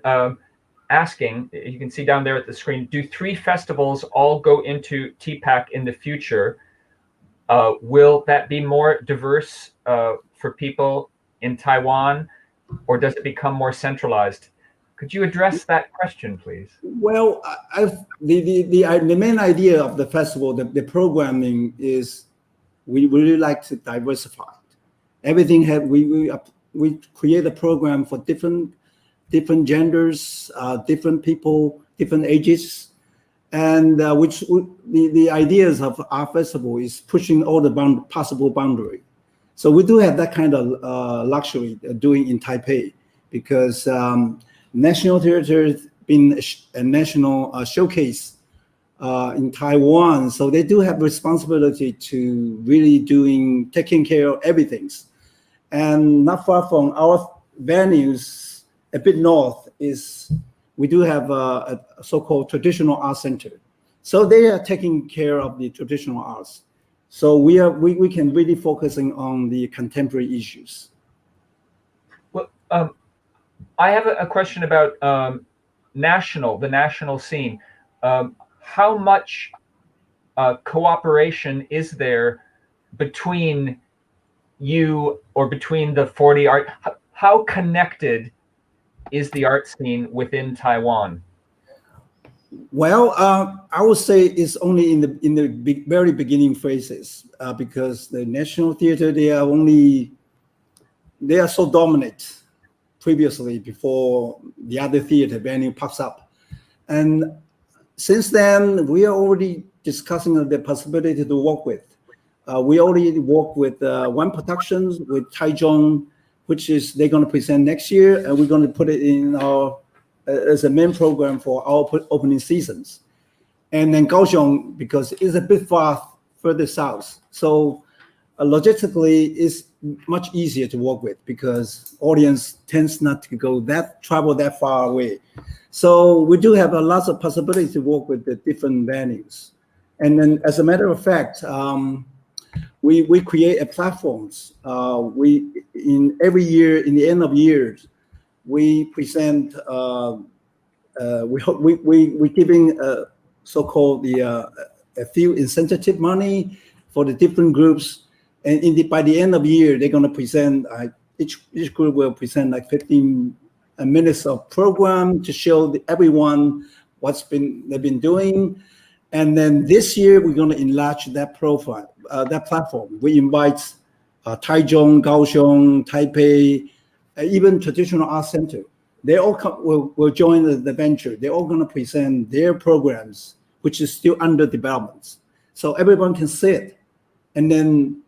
asking, you can see down there at the screen, do 3 festivals all go into TPAC in the future? Will that be more diverse for people in Taiwan, or does it become more centralized? Could you address that question, please? Well, the main idea of the festival, the programming is, we really like to diversify. Everything we create a program for different genders, different people, different ages, and the ideas of our festival is pushing all the possible boundary. So we do have that kind of luxury doing in Taipei, because National Theater has been a national showcase in Taiwan, so they do have responsibility to really taking care of everything. And not far from our venues, a bit north, we do have a so-called traditional art center. So they are taking care of the traditional arts. So we can really focusing on the contemporary issues. Well, I have a question about the national scene. How much cooperation is there between you or between the 40 art? How connected is the art scene within Taiwan? Well, I would say it's only in the very beginning phases, because the National Theater, they are so dominant previously, before the other theater venue pops up. And since then, we are already discussing the possibility to work with. We already work with one productions with Taichung, which is they're going to present next year, and we're going to put it in our as a main program for our opening seasons. And then Kaohsiung, because it's a bit further south, so logistically much easier to work with because audience tends not to travel that far away. So we do have a lot of possibilities to work with the different venues. And then as a matter of fact, we create a platforms. In every year, in the end of years, we present, we giving so-called a few incentive money for the different groups. And by the end of the year, they're going to present, each group will present like 15 minutes of program to show everyone they've been doing. And then this year, we're going to enlarge that profile, that platform. We invite Taichung, Kaohsiung, Taipei, even traditional art center. They all will join the venture. They're all going to present their programs, which is still under development. So everyone can see it. And then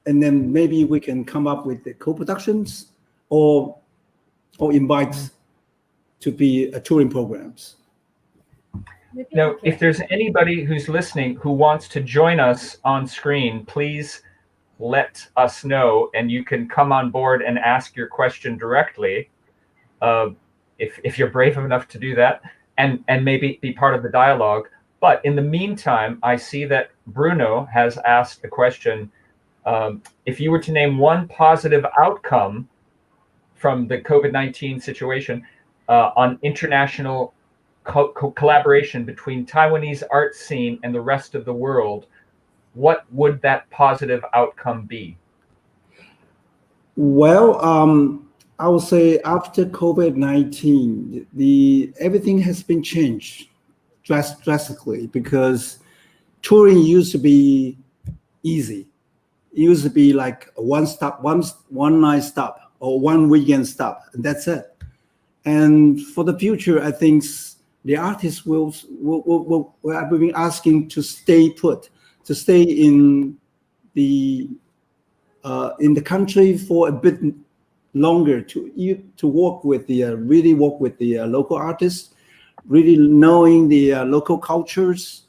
maybe we can come up with the co-productions or invite to be touring programs. Now, if there's anybody who's listening who wants to join us on screen, please let us know, and you can come on board and ask your question directly, if you're brave enough to do that, and maybe be part of the dialogue. But in the meantime, I see that Bruno has asked the question, if you were to name one positive outcome from the COVID-19 situation on international collaboration between Taiwanese art scene and the rest of the world, what would that positive outcome be? Well, I would say after COVID-19, everything has been changed drastically because touring used to be easy. It used to be like a one night stop or one weekend stop, and that's it. And for the future, I think the artists will have been asking to stay put, to stay in the country for a bit longer, to work with really work with the local artists, really knowing the local cultures,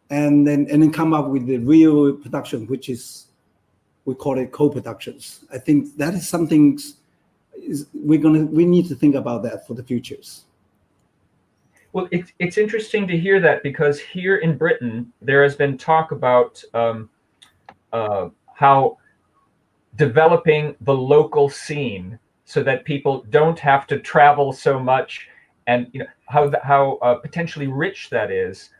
and then come up with the real production, which is, we call it co-productions. I think that is something we need to think about that for the futures. Well, it's interesting to hear that, because here in Britain, there has been talk about how developing the local scene so that people don't have to travel so much, and how potentially rich that is.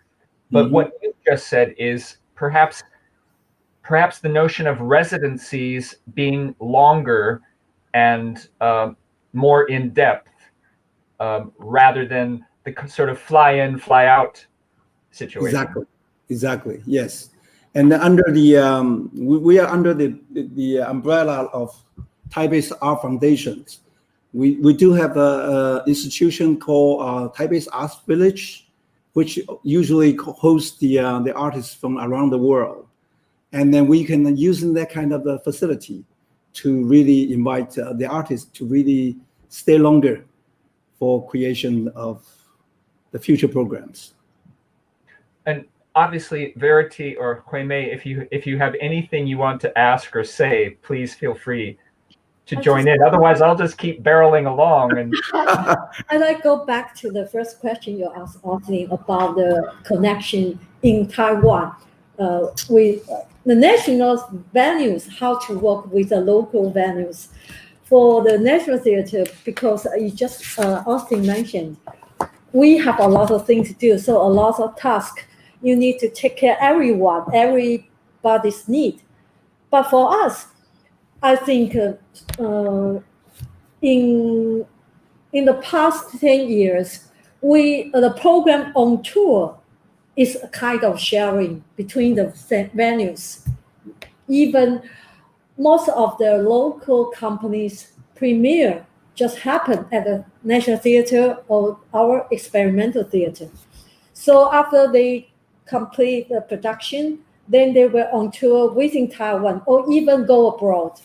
But what you just said is perhaps the notion of residencies being longer and more in depth, rather than the sort of fly in, fly out situation. Exactly. Yes, and under we are under the umbrella of Taipei's Art Foundations. We do have a institution called Taipei's Arts Village, which usually hosts the artists from around the world, and then we can use that kind of a facility to really invite the artists to really stay longer for creation of the future programs. And obviously, Verity or Huey-mei, if you have anything you want to ask or say, please feel free to join in. Otherwise, I'll just keep barreling along. And I'd like to go back to the first question you asked, Austin, about the connection in Taiwan with the national venues, how to work with the local venues. For the National Theatre, because you just, Austin mentioned, we have a lot of things to do, so a lot of tasks. You need to take care of everybody's need. But for us, I think in the past 10 years, the program on tour is a kind of sharing between the venues. Even most of the local companies' premiere just happened at the National Theatre or our experimental theatre. So after they complete the production, then they were on tour within Taiwan or even go abroad.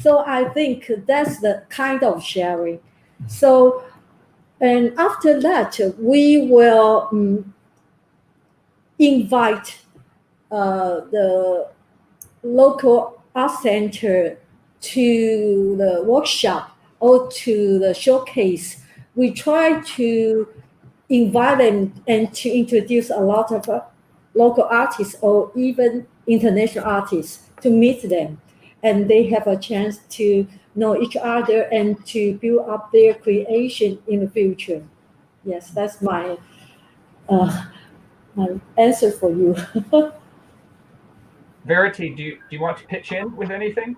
So I think that's the kind of sharing. So, and after that, we will invite the local art center to the workshop or to the showcase, we try to invite them and to introduce a lot of local artists or even international artists to meet them. And they have a chance to know each other and to build up their creation in the future. Yes, that's my answer for you. Verity, do you want to pitch in with anything?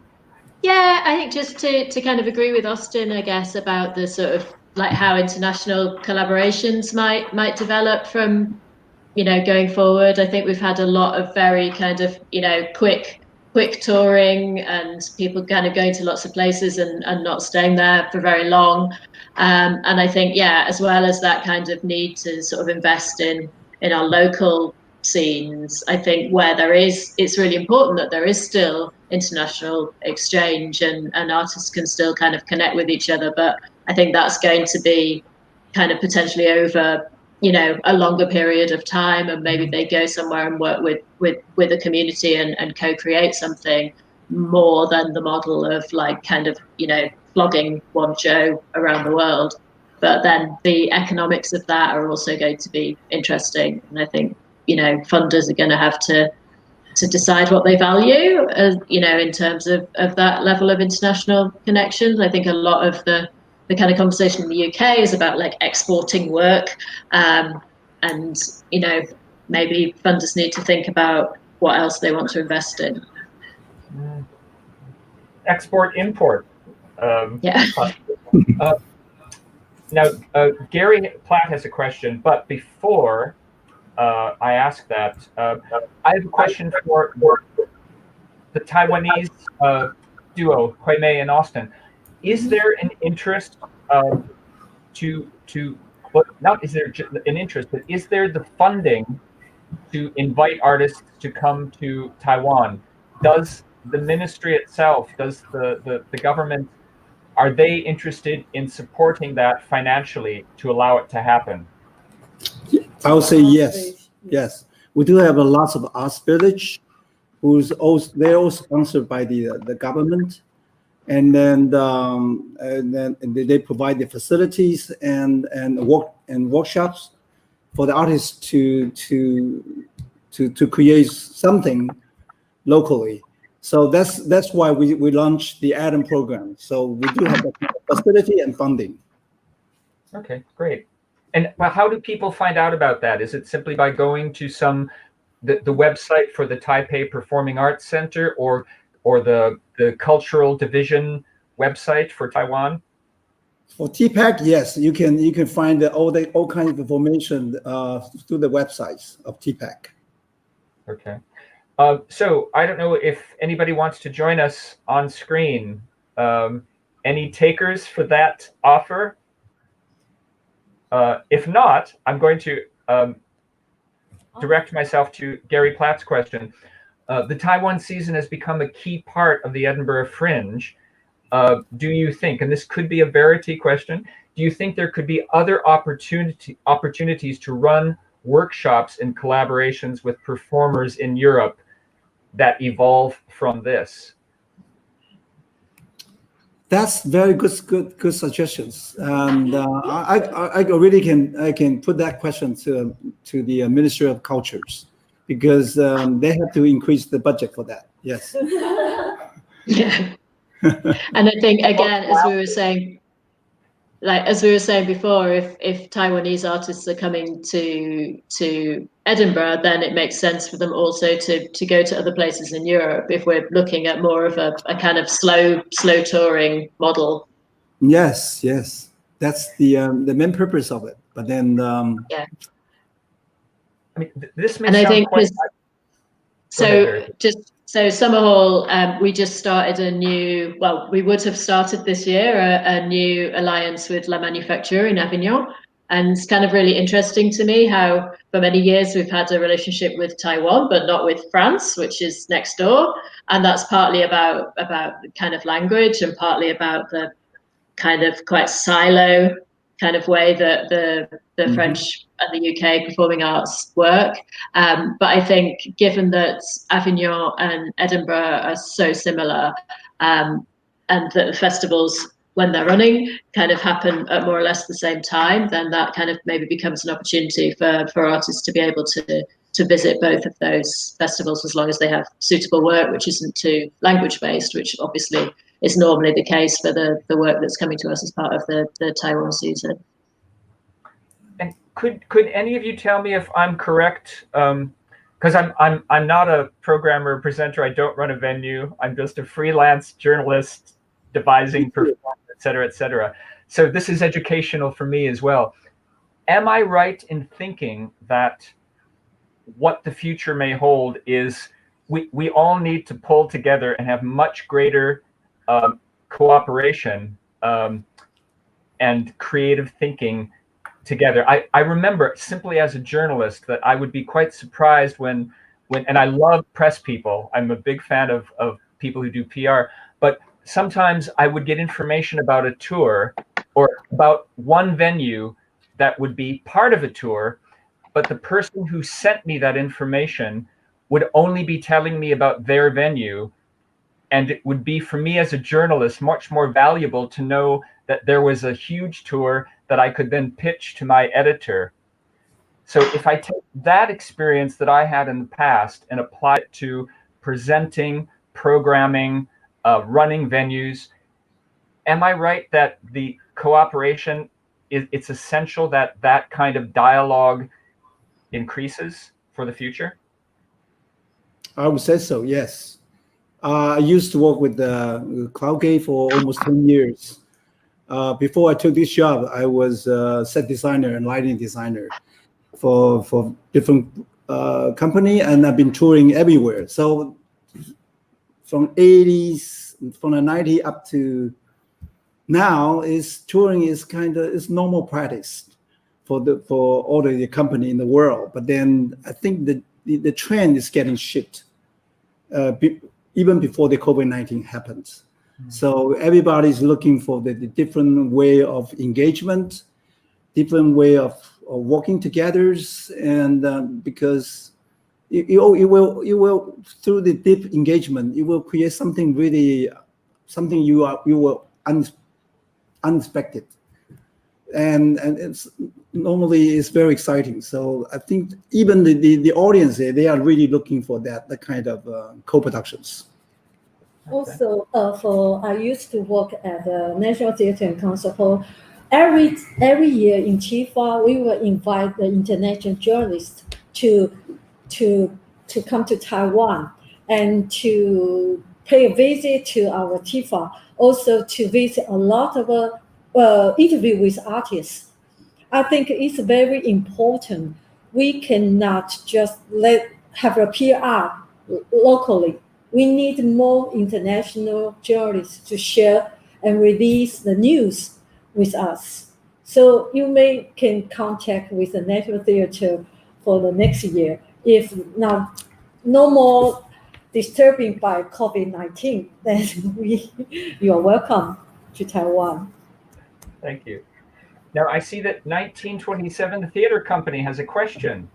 Yeah, I think just to kind of agree with Austin, I guess, about the sort of like how international collaborations might develop from, going forward. I think we've had a lot of very kind of, quick touring and people kind of going to lots of places and not staying there for very long. And I think, yeah, as well as that kind of need to sort of invest in our local scenes, I think where it's really important that there is still international exchange and artists can still kind of connect with each other. But I think that's going to be kind of potentially over, a longer period of time, and maybe they go somewhere and work with a community and co-create something more than the model of like kind of, flogging one show around the world. But then the economics of that are also going to be interesting. And I think, funders are going to have to decide what they value, in terms of that level of international connections. I think a lot of the kind of conversation in the UK is about like exporting work, and maybe funders need to think about what else they want to invest in. Export, import. Yeah. Now, Gary Platt has a question, but before I ask that, I have a question for the Taiwanese duo, Huey-mei and Austin. Is there an interest not is there an interest, but is there the funding to invite artists to come to Taiwan? Does the ministry itself, does the government, are they interested in supporting that financially to allow it to happen? I would say yes. Yes, we do have a lot of arts village, they're all sponsored by the government, and then they provide the facilities and workshops for the artists to create something locally. So that's why we launched the Adam program. So we do have the facility and funding. Okay, great. And how do people find out about that? Is it simply by going to the website for the Taipei Performing Arts Center or the cultural division website for Taiwan? For TPAC, yes, you can find all kinds of information through the websites of TPAC. Okay. So I don't know if anybody wants to join us on screen. Any takers for that offer? If not, I'm going to direct myself to Gary Platt's question. The Taiwan season has become a key part of the Edinburgh Fringe. Do you think, and this could be a Verity question, do you think there could be other opportunities to run workshops and collaborations with performers in Europe that evolve from this? That's very good suggestions, and I really can put that question to the Ministry of Cultures, because they have to increase the budget for that. Yes. Yeah. And I think again, as we were saying before, if Taiwanese artists are coming to Edinburgh, then it makes sense for them also to go to other places in Europe if we're looking at more of a kind of slow touring model. Yes, that's the main purpose of it. But then yeah, I mean, this may sound quite. So Summerhall, we just started we would have started this year a new alliance with La Manufacture in Avignon. And it's kind of really interesting to me how for many years we've had a relationship with Taiwan, but not with France, which is next door. And that's partly about the kind of language and partly about the kind of quite silo kind of way that the French and the UK performing arts work. But I think given that Avignon and Edinburgh are so similar, and that the festivals, when they're running, kind of happen at more or less the same time, then that kind of maybe becomes an opportunity for artists to be able to visit both of those festivals, as long as they have suitable work which isn't too language based, which obviously is normally the case for the work that's coming to us as part of the Taiwan season. And could any of you tell me if I'm correct? Because I'm not a programmer or presenter. I don't run a venue. I'm just a freelance journalist devising, performance, et cetera, et cetera. So this is educational for me as well. Am I right in thinking that what the future may hold is we all need to pull together and have much greater cooperation and creative thinking together? I remember simply as a journalist that I would be quite surprised when and I love press people. I'm a big fan of people who do PR, but sometimes I would get information about a tour or about one venue that would be part of a tour, but the person who sent me that information would only be telling me about their venue. And it would be, for me as a journalist, much more valuable to know that there was a huge tour that I could then pitch to my editor. So if I take that experience that I had in the past and apply it to presenting, programming, running venues, am I right that the cooperation, it's essential that that kind of dialogue increases for the future? I would say so, yes. I used to work with CloudGate for almost 10 years. Before I took this job, I was a set designer and lighting designer for different company, and I've been touring everywhere. So from the 90s up to now, touring is normal practice for all the company in the world. But then I think the trend is getting shifted. Even before the COVID-19 happened. So everybody's looking for the different way of engagement, different way of working together, and because it will through the deep engagement, it will create something you will unexpected, and it's normally very exciting. So I think even the audience, they are really looking for that kind of co-productions. Also, I used to work at the National Theatre and Concert Hall. Every year in Chifa, we will invite the international journalists to come to Taiwan and to pay a visit to our Chifa. Also to visit a lot of interview with artists. I think it's very important. We cannot just have a PR locally. We need more international journalists to share and release the news with us. So you can contact with the National Theatre for the next year. If no more disturbing by COVID-19, then you are welcome to Taiwan. Thank you. Now I see that 1927, the theater company, has a question.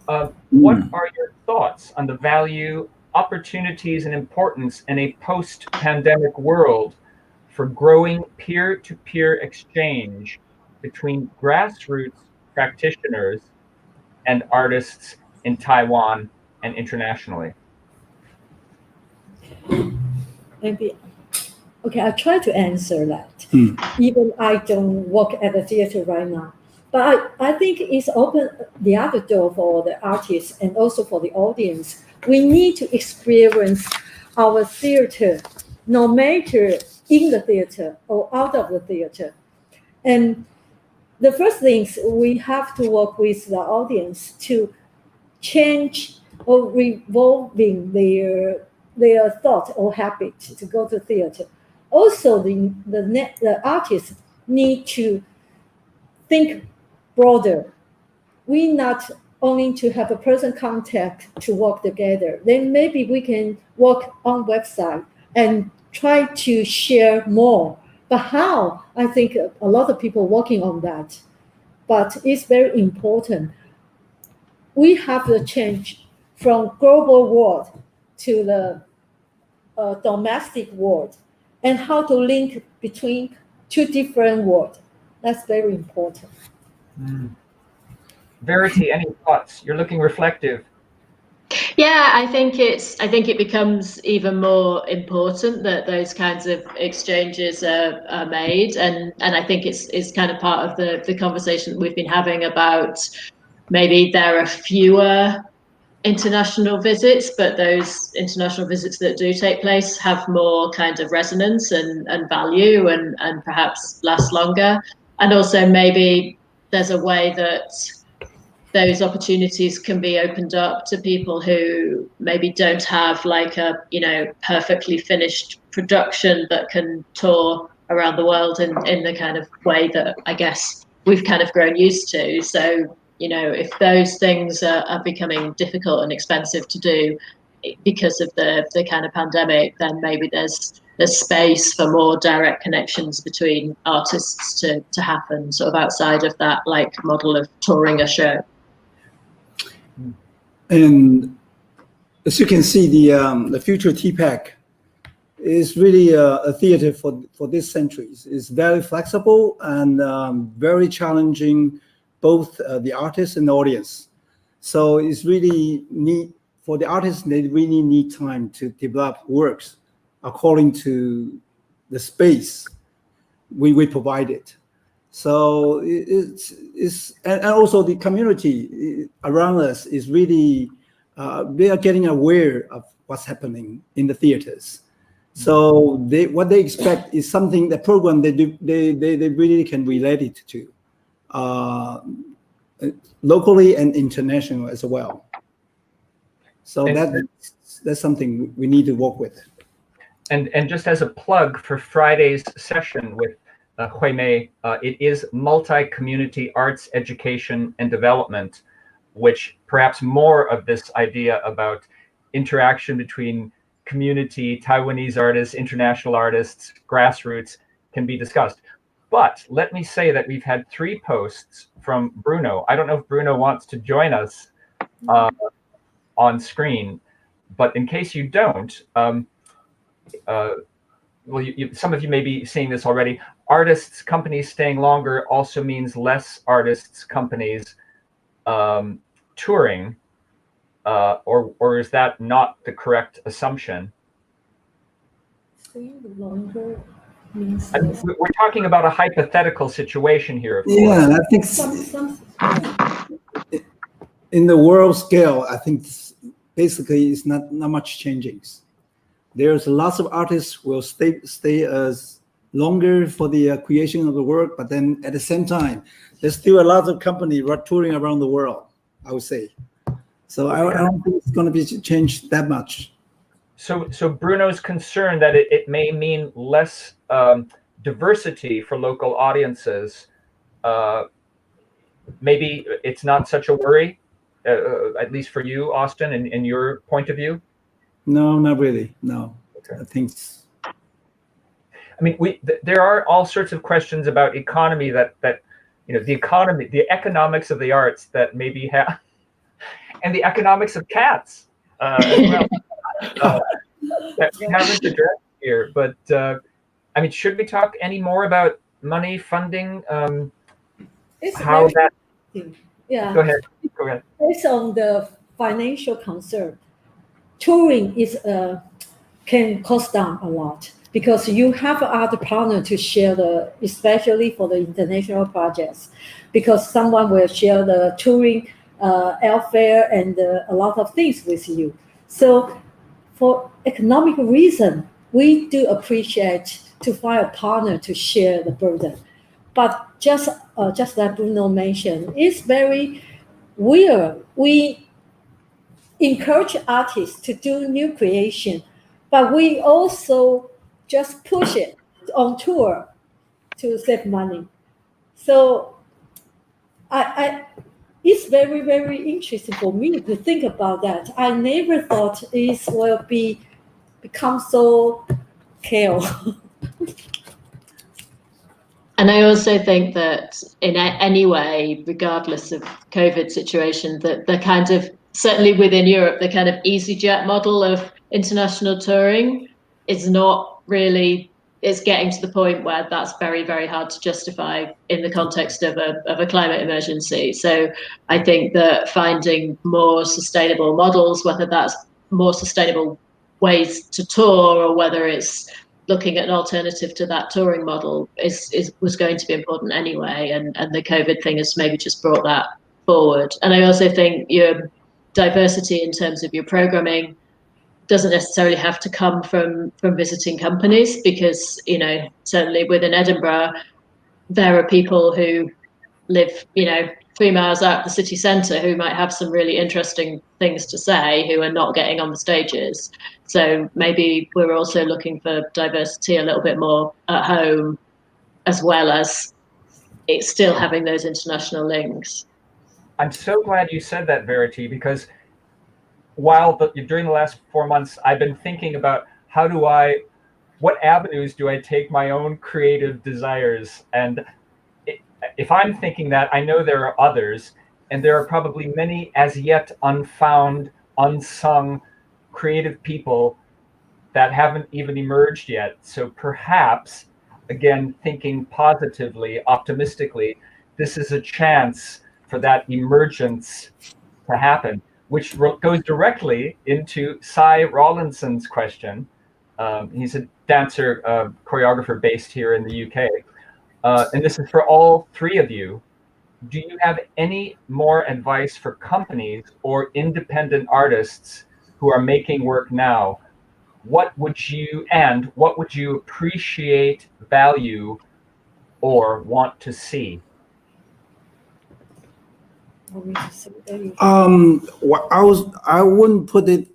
What are your thoughts on the value, opportunities, and importance in a post-pandemic world for growing peer-to-peer exchange between grassroots practitioners and artists in Taiwan and internationally? Maybe. Okay, I'll try to answer that. Even I don't work at the theater right now. But I think it's opened the other door for the artists and also for the audience. We need to experience our theater, no matter in the theater or out of the theater. And the first things, we have to work with the audience to change or revolving their thought or habit to go to theater. Also, the artists need to think broader. We not only to have a person contact to work together. Then maybe we can work on website and try to share more. But how? I think a lot of people working on that. But it's very important. We have to change from global world to the domestic world. and how to link between two different worlds. That's very important. Verity, any thoughts? You're looking reflective. Yeah, I think it becomes even more important that those kinds of exchanges are made, and I think it's kind of part of the conversation that we've been having about maybe there are fewer international visits, but those international visits that do take place have more kind of resonance and value and perhaps last longer. And also maybe there's a way that those opportunities can be opened up to people who maybe don't have like a, you know, perfectly finished production that can tour around the world in the kind of way that I guess we've kind of grown used to. So, you know, if those things are becoming difficult and expensive to do because of the kind of pandemic, then maybe there's space for more direct connections between artists to happen sort of outside of that like model of touring a show. And as you can see, the future TPAC is really a theater for this century. It's very flexible and very challenging, both the artists and the audience. So it's really neat for the artists. They really need time to develop works according to the space we provided. So it's and also the community around us is really they are getting aware of what's happening in the theaters. So what they expect is something, the program they really can relate it to locally and international as well. So that's something we need to work with. And just as a plug for Friday's session with Huey-mei, it is multi-community arts education and development, which perhaps more of this idea about interaction between community, Taiwanese artists, international artists, grassroots can be discussed. But let me say that we've had 3 posts from Bruno. I don't know if Bruno wants to join us on screen, but in case you don't, well, some of you may be seeing this already. Artists, companies staying longer also means less artists, companies touring, or is that not the correct assumption? Staying longer means we're talking about a hypothetical situation here, of course. Yeah, I think in the world scale, I think basically it's not much changing. There's lots of artists who will stay as longer for the creation of the work, but then at the same time, there's still a lot of companies touring around the world, I would say. So I don't think it's going to be changed that much. So Bruno's concerned that it may mean less diversity for local audiences. Maybe it's not such a worry, at least for you, Austin, in your point of view? No, not really. No, okay. I think. I mean, there are all sorts of questions about economy that you know, the economics of the arts that maybe have, and the economics of cats as well, that we haven't addressed here. But I mean, should we talk any more about money, funding? How that? Yeah. Go ahead. Based on the financial concern, touring can cost down a lot because you have other partner to share especially for the international projects, because someone will share the touring airfare and a lot of things with you. So for economic reason, we do appreciate to find a partner to share the burden. But just like Bruno mentioned, it's very weird. We encourage artists to do new creation, but we also just push it on tour to save money. So it's very, very interesting for me to think about that. I never thought it will become so chaos. And I also think that in any way, regardless of COVID situation, that the kind of, certainly within Europe, the kind of EasyJet model of international touring is not really it's getting to the point where that's very, very hard to justify in the context of a climate emergency. So I think that finding more sustainable models, whether that's more sustainable ways to tour or whether it's looking at an alternative to that touring model was going to be important anyway. And the COVID thing has maybe just brought that forward. And I also think your diversity in terms of your programming doesn't necessarily have to come from visiting companies, because, you know, certainly within Edinburgh, there are people who live, you know, 3 miles out of the city centre who might have some really interesting things to say who are not getting on the stages. So maybe we're also looking for diversity a little bit more at home, as well as it's still having those international links. I'm so glad you said that, Verity, because during the last 4 months, I've been thinking about what avenues do I take my own creative desires? And if I'm thinking that, I know there are others, and there are probably many as yet unfound, unsung creative people that haven't even emerged yet. So perhaps, again, thinking positively, optimistically, this is a chance for that emergence to happen, which goes directly into Cy Rawlinson's question. He's a dancer, choreographer based here in the UK. And this is for all three of you. Do you have any more advice for companies or independent artists who are making work now? What would you appreciate, value, or want to see? I wouldn't put it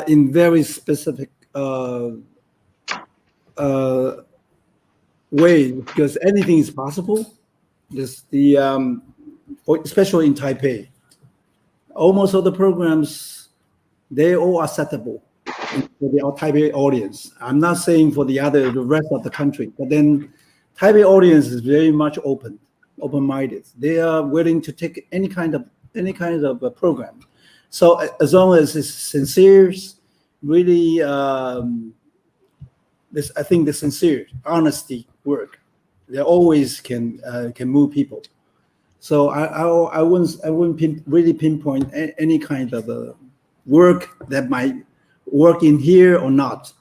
in very specific way, because anything is possible. Especially in Taipei, almost all the programs, they all acceptable for the Taipei audience. I'm not saying for the rest of the country, but then Taipei audience is very much open-minded. They are willing to take any kind of a program. So as long as it's sincere, really, I think the sincere, honesty work, they always can move people. So I wouldn't really pinpoint any kind of work that might work in here or not.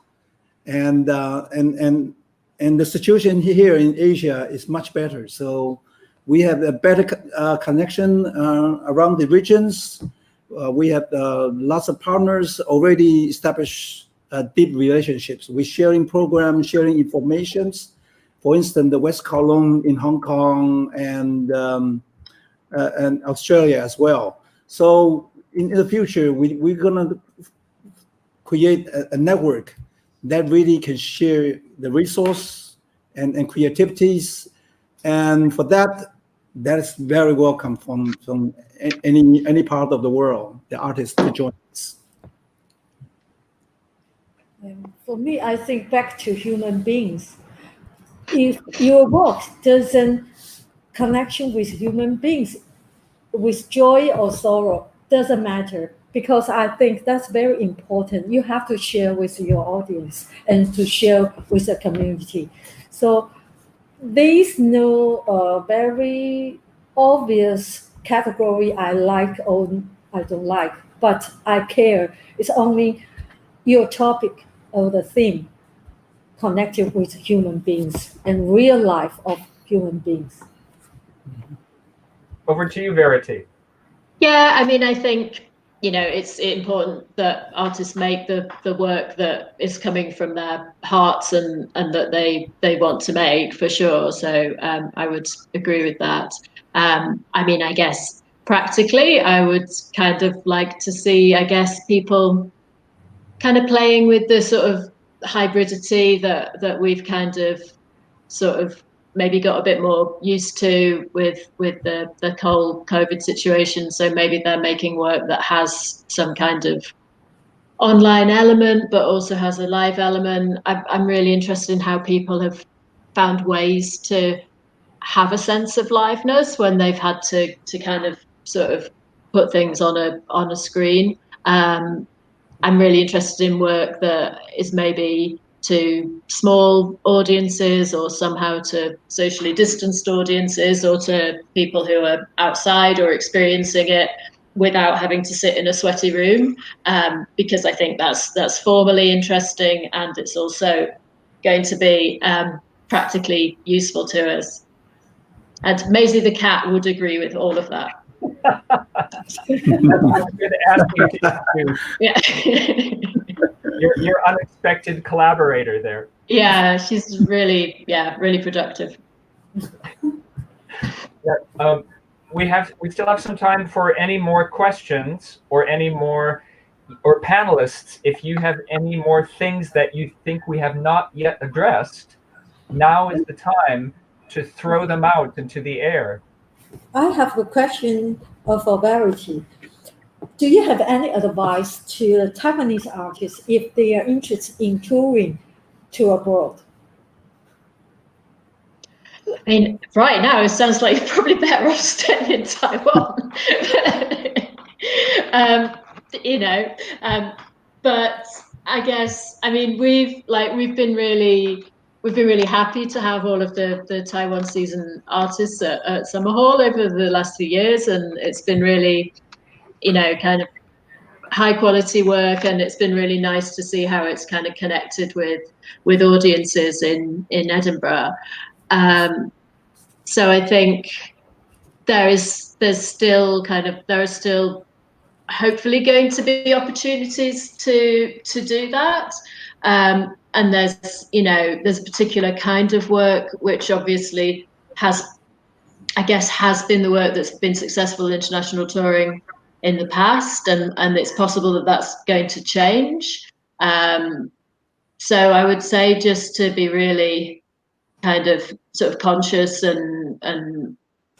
And the situation here in Asia is much better. So we have a better connection around the regions. We have lots of partners already established deep relationships. We're sharing programs, sharing informations. For instance, the West Kowloon in Hong Kong and Australia as well. So in the future, we're gonna create a network that really can share the resource and creativities, and for that is very welcome from any part of the world, the artists to join us. For me, I think back to human beings. If your work doesn't connection with human beings, with joy or sorrow, doesn't matter, because I think that's very important. You have to share with your audience and to share with the community. So there's no very obvious category I like or I don't like, but I care. It's only your topic or the theme connected with human beings and real life of human beings. Over to you, Verity. Yeah, I mean, I think, you know, it's important that artists make the work that is coming from their hearts and that they want to make, for sure. So I would agree with that. I mean, I guess practically, I would kind of like to see, I guess, people kind of playing with the sort of hybridity that we've kind of sort of maybe got a bit more used to with the whole COVID situation. So maybe they're making work that has some kind of online element, but also has a live element. I'm really interested in how people have found ways to have a sense of liveness when they've had to kind of sort of put things on a screen. I'm really interested in work that is maybe to small audiences, or somehow to socially distanced audiences, or to people who are outside or experiencing it without having to sit in a sweaty room, because I think that's formally interesting, and it's also going to be practically useful to us. And Maisie the cat would agree with all of that. That's what I was going to ask you to do. Yeah. Your unexpected collaborator there. Yeah, she's really productive. Yeah, we still have some time for any more questions or panelists. If you have any more things that you think we have not yet addressed, now is the time to throw them out into the air. I have a question for Verity. Do you have any advice to Taiwanese artists if they are interested in touring to abroad? I mean, right now it sounds like you're probably better off staying in Taiwan. But I guess, I mean, we've been really happy to have all of the Taiwan season artists at Summerhall over the last few years, and it's been really, kind of high quality work, and it's been really nice to see how it's kind of connected with audiences in Edinburgh. So I think there are still hopefully going to be opportunities to do that. And there's a particular kind of work which obviously has been the work that's been successful in international touring in the past, and it's possible that that's going to change. So I would say just to be really kind of sort of conscious and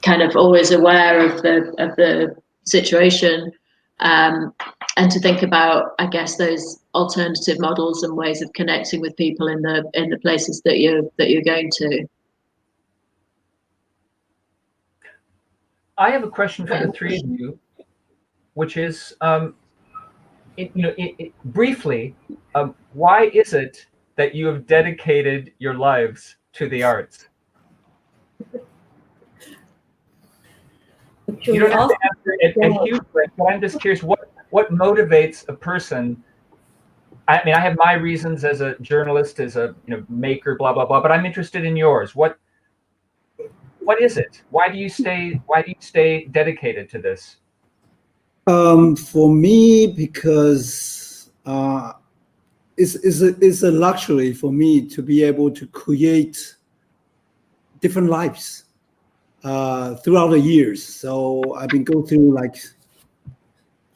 kind of always aware of the situation, and to think about, I guess, those alternative models and ways of connecting with people in the places that you're going to. I have a question for the three of you, which is, briefly, why is it that you have dedicated your lives to the arts? You don't have to answer it hugely, but I'm just curious, what motivates a person? I mean, I have my reasons as a journalist, as a maker, blah blah blah, but I'm interested in yours. What is it? Why do you stay dedicated to this? For me, because it's a luxury for me to be able to create different lives throughout the years. So I've been going through like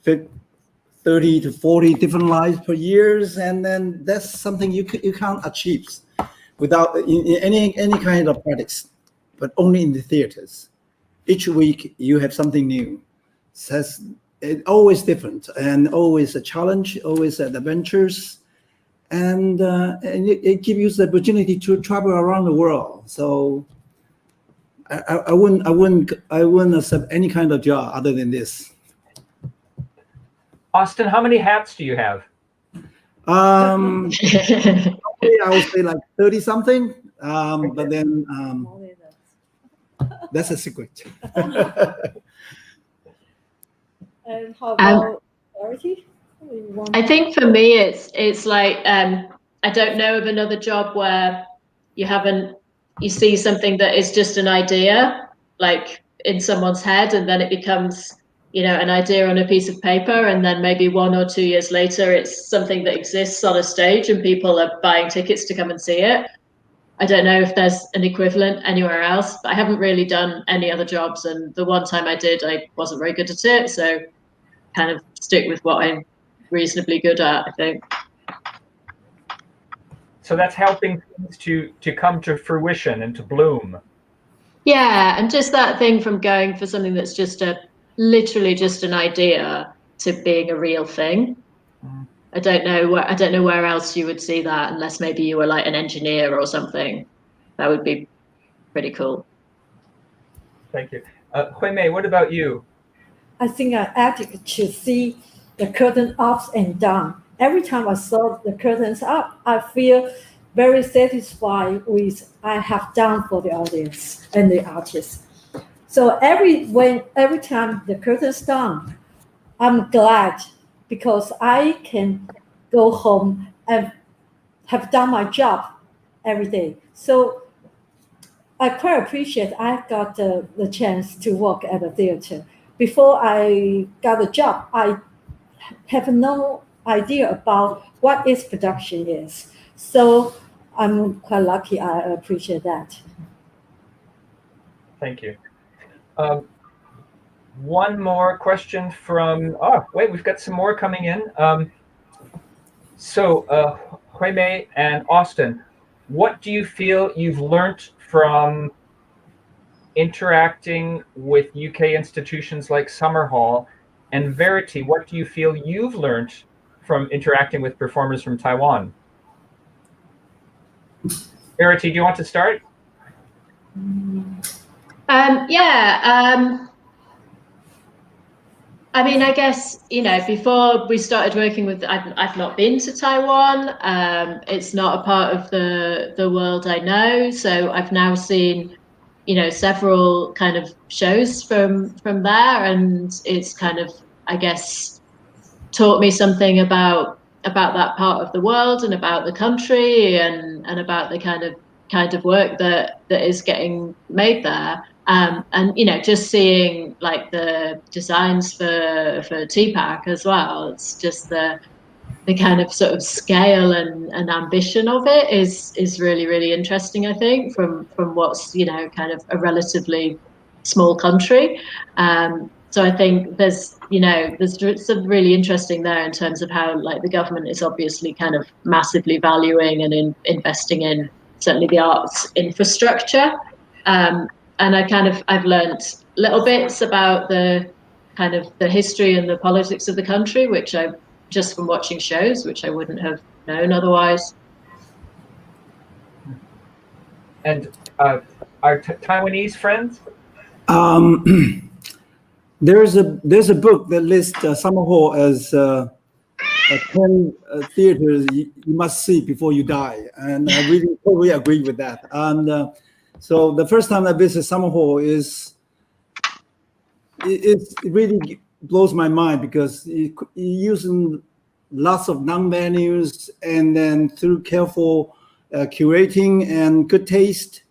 30 to 40 different lives per year, and then that's something you can't achieve without in any kind of practice, but only in the theaters. Each week you have something new. It's always different and always a challenge, always adventures, and it gives you the opportunity to travel around the world. So I wouldn't accept any kind of job other than this. Austin, how many hats do you have? I would say like 30 something, but then that's a secret. And how about Verity? I think for me, it's like I don't know of another job where you see something that is just an idea, like in someone's head, and then it becomes an idea on a piece of paper, and then maybe 1 or 2 years later, it's something that exists on a stage and people are buying tickets to come and see it. I don't know if there's an equivalent anywhere else, but I haven't really done any other jobs, and the one time I did, I wasn't very good at it, so kind of stick with what I'm reasonably good at, I think. So that's helping things to come to fruition and to bloom. Yeah, and just that thing from going for something that's just literally just an idea to being a real thing. I don't know where else you would see that, unless maybe you were like an engineer or something. That would be pretty cool. Thank you. Huey-mei, what about you? I think I added to see the curtain ups and down. Every time I saw the curtains up, I feel very satisfied with I have done for the audience and the artists. So every time the curtain's down, I'm glad because I can go home and have done my job every day. So I quite appreciate I got the chance to work at a theater. Before I got the job, I have no idea about what its production is. So I'm quite lucky. I appreciate that. Thank you. One more question from, wait, we've got some more coming in. Huey-mei and Austin, what do you feel you've learned from interacting with UK institutions like Summerhall? And Verity, what do you feel you've learned from interacting with performers from Taiwan? Verity, do you want to start? I mean, I guess, before we started working with, I've not been to Taiwan. It's not a part of the world I know. So I've now seen, several kind of shows from there, and it's kind of, I guess, taught me something about that part of the world and about the country and about the kind of work that is getting made there. And just seeing like the designs for TPAC as well, it's just the kind of sort of scale and ambition of it is really, really interesting, I think, from what's kind of a relatively small country. So I think there's some really interesting there in terms of how like the government is obviously kind of massively valuing and investing in certainly the arts infrastructure. And I've learned little bits about the kind of the history and the politics of the country, which I just from watching shows, which I wouldn't have known otherwise. And our Taiwanese friends? There's a book that lists Summerhall as 10 theaters you must see before you die, and I really totally agree with that. And so the first time I visited Summerhall it really blows my mind because you're using lots of non-venues, and then through careful curating and good taste,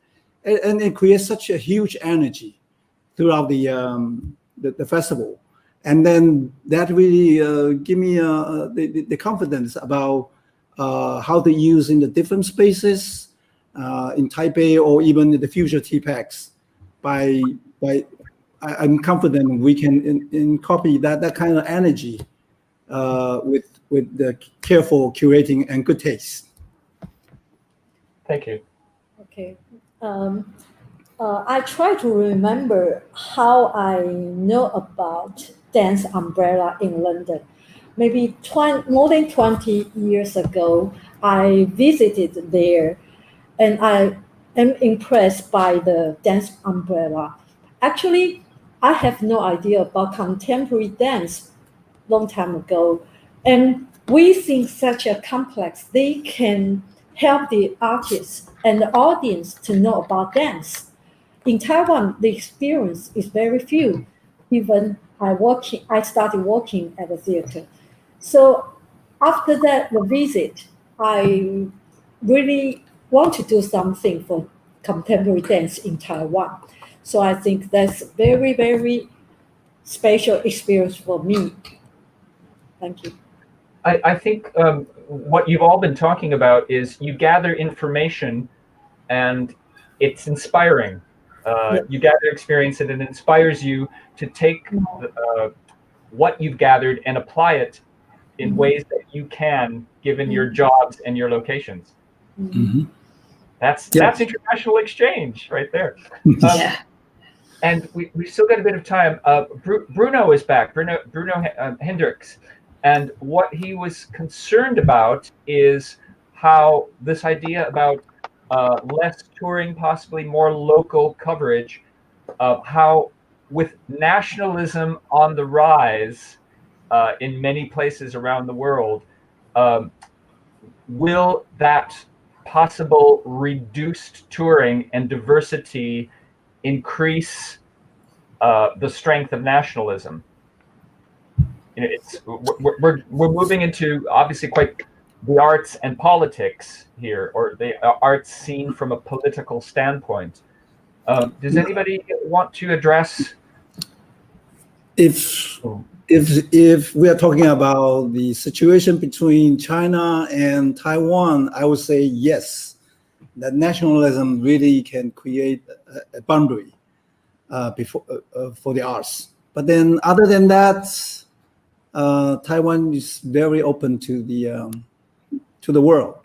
and it creates such a huge energy throughout the festival. And then that really give me the confidence about how to use in the different spaces in Taipei or even the future TPACs. I'm confident we can copy that kind of energy with the careful curating and good taste. Thank you. Okay. I try to remember how I know about Dance Umbrella in London. Maybe more than 20 years ago, I visited there, and I am impressed by the Dance Umbrella. Actually, I have no idea about contemporary dance long time ago, and we think such a complex, they can help the artists and the audience to know about dance. In Taiwan, the experience is very few. Even I started working at a theater. So after that, the visit, I really want to do something for contemporary dance in Taiwan. So I think that's very, very special experience for me. Thank you. I think what you've all been talking about is you gather information and it's inspiring. You gather experience and it inspires you to take what you've gathered and apply it in ways that you can, given your jobs and your locations. Mm-hmm. That's international exchange right there. And we've still got a bit of time. Bruno is back, Bruno Hendricks. And what he was concerned about is how this idea about less touring, possibly more local coverage, how with nationalism on the rise in many places around the world, will that possible reduced touring and diversity increase the strength of nationalism? We're moving into obviously quite the arts and politics here, or the arts seen from a political standpoint. Does anybody want to address? If we are talking about the situation between China and Taiwan, I would say yes, that nationalism really can create a boundary for the arts. But then, other than that, Taiwan is very open to the world.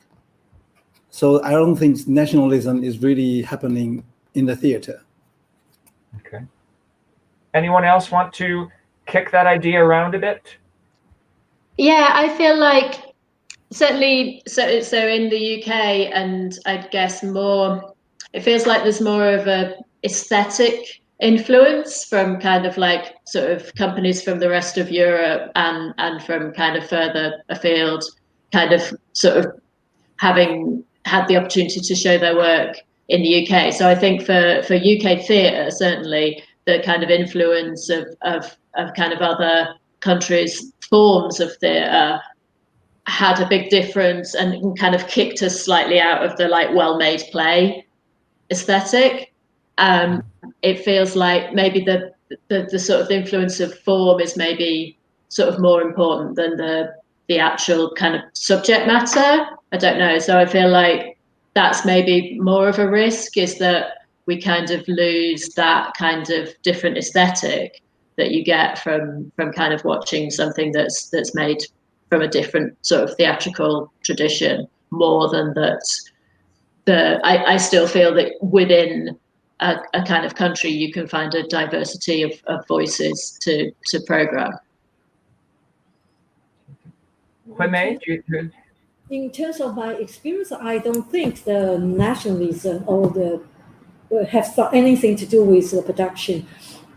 So I don't think nationalism is really happening in the theater. Okay. Anyone else want to kick that idea around a bit? Yeah, I feel like certainly so in the UK, and I guess more, it feels like there's more of a aesthetic influence from kind of like sort of companies from the rest of Europe and from kind of further afield, kind of sort of having had the opportunity to show their work in the UK. So I think for UK theatre, certainly the kind of influence of kind of other countries' forms of theatre had a big difference and kind of kicked us slightly out of the like well-made play aesthetic. It feels like maybe the sort of influence of form is maybe sort of more important than the actual kind of subject matter. I don't know. So I feel like that's maybe more of a risk, is that we kind of lose that kind of different aesthetic that you get from kind of watching something that's made from a different sort of theatrical tradition, more than that. I still feel that within a kind of country you can find a diversity of voices to program. Huey-mei, In terms of my experience, I don't think the nationalism or have anything to do with the production.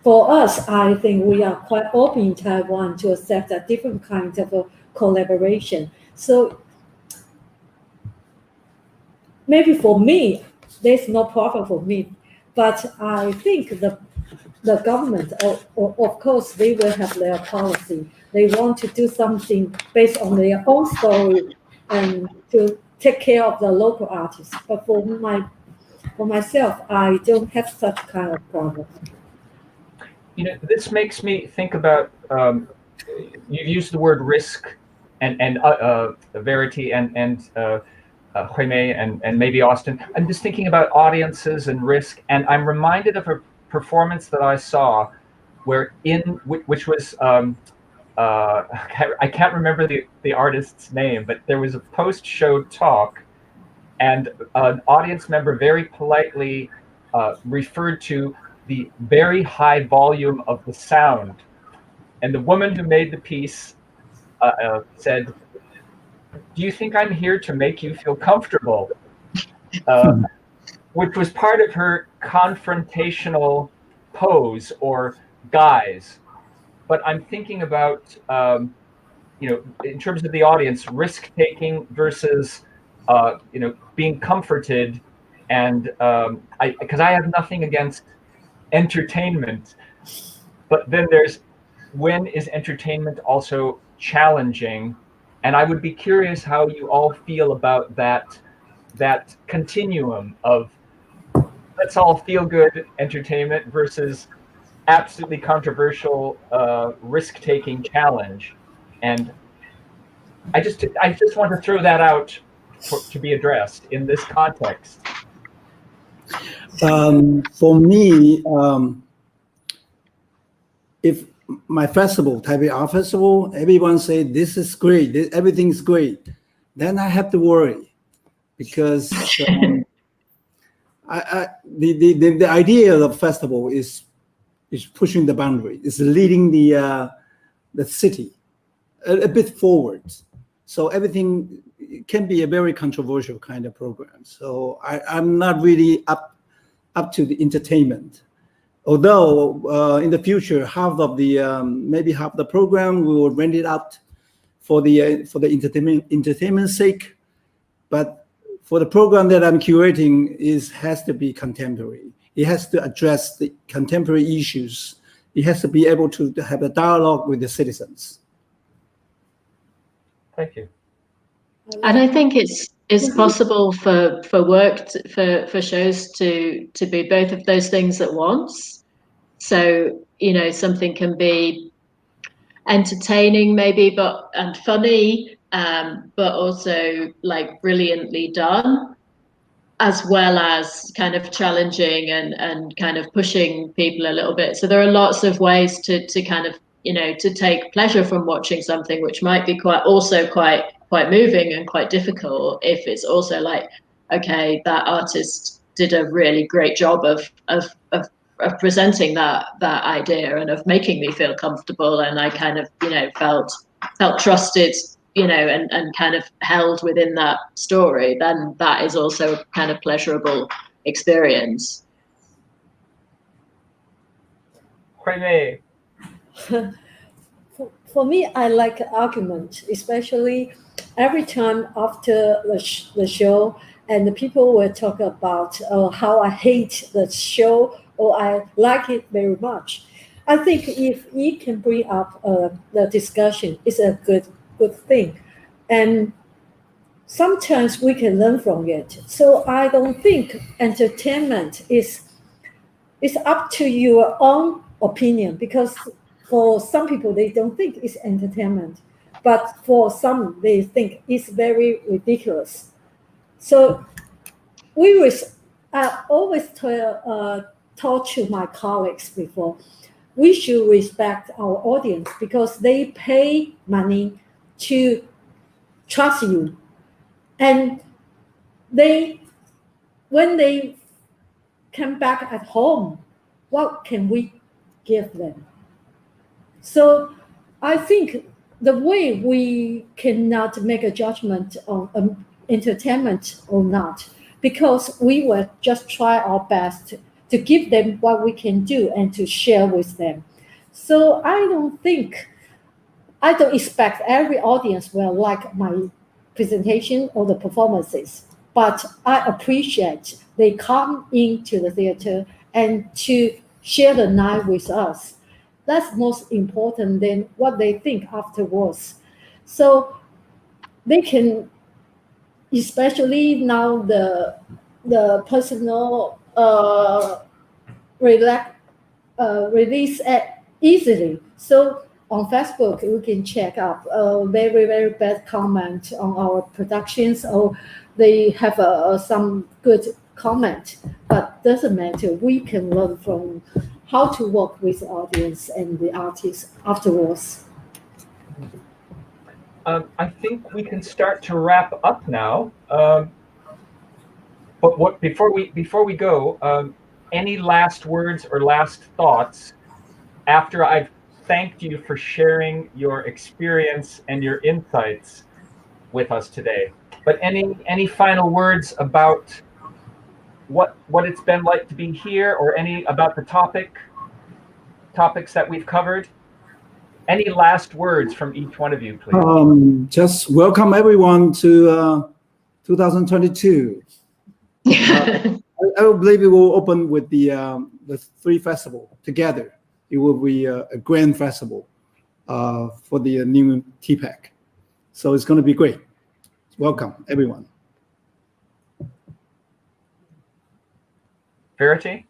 For us, I think we are quite open in Taiwan to accept a different kind of a collaboration. So maybe for me, there's no problem for me, but I think the government, of course, they will have their policy. They want to do something based on their own story and to take care of the local artists. But for myself, I don't have such kind of problem. This makes me think about, you've used the word risk and Verity and Huey-mei and maybe Austin. I'm just thinking about audiences and risk, and I'm reminded of a performance that I saw which was I can't remember the artist's name, but there was a post-show talk, and an audience member very politely referred to the very high volume of the sound, and the woman who made the piece said, "Do you think I'm here to make you feel comfortable?" Which was part of her confrontational pose or guise. But I'm thinking about, in terms of the audience, risk-taking versus, being comforted. And because I have nothing against entertainment, but then there's, when is entertainment also challenging? And I would be curious how you all feel about that continuum of let's all feel good entertainment versus absolutely controversial risk-taking challenge. And I just want to throw that out to be addressed in this context. For me, if my festival, Taipei Art Festival, everyone say this is great, everything's great, then I have to worry, because the idea of the festival is pushing the boundary, is leading the city a bit forward. So everything can be a very controversial kind of program. So I'm not really up to the entertainment. Although in the future, maybe half the program we will rent it out for the entertainment sake. But for the program that I'm curating has to be contemporary. It has to address the contemporary issues. It has to be able to have a dialogue with the citizens. Thank you. And I think it's possible for for shows to be both of those things at once. So, you know, something can be entertaining maybe and funny, but also like brilliantly done, as well as kind of challenging and kind of pushing people a little bit. So there are lots of ways to kind of, you know, to take pleasure from watching something which might be quite moving and quite difficult, if it's also like, okay, that artist did a really great job of presenting that idea and of making me feel comfortable, and I kind of, you know, felt trusted, you know, and kind of held within that story, then that is also a kind of pleasurable experience. Huey-mei. For me, I like argument, especially every time after the show, and the people will talk about how I hate the show or I like it very much. I think if we can bring up the discussion, it's a good thing, and sometimes we can learn from it. So I don't think entertainment is up to your own opinion, because for some people they don't think it's entertainment, but for some they think it's very ridiculous. So I always talk to my colleagues before, we should respect our audience because they pay money to trust you, and when they come back at home, what can we give them? So I think the way we cannot make a judgment on entertainment or not, because we will just try our best to give them what we can do and to share with them. So I don't expect every audience will like my presentation or the performances, but I appreciate they come into the theater and to share the night with us. That's most important than what they think afterwards. So they can, especially now the personal release easily. So on Facebook, you can check out very, very bad comment on our productions, or they have some good comment, but doesn't matter. We can learn from how to work with the audience and the artists afterwards. I think we can start to wrap up now. But before we go, any last words or last thoughts after I've thanked you for sharing your experience and your insights with us today? But any final words about what it's been like to be here, or any about the topics that we've covered? Any last words from each one of you, please? Just welcome everyone to 2022. I believe we will open with the three festival together. It will be a grand festival for the new TPAC. So it's going to be great. Welcome everyone. Verity?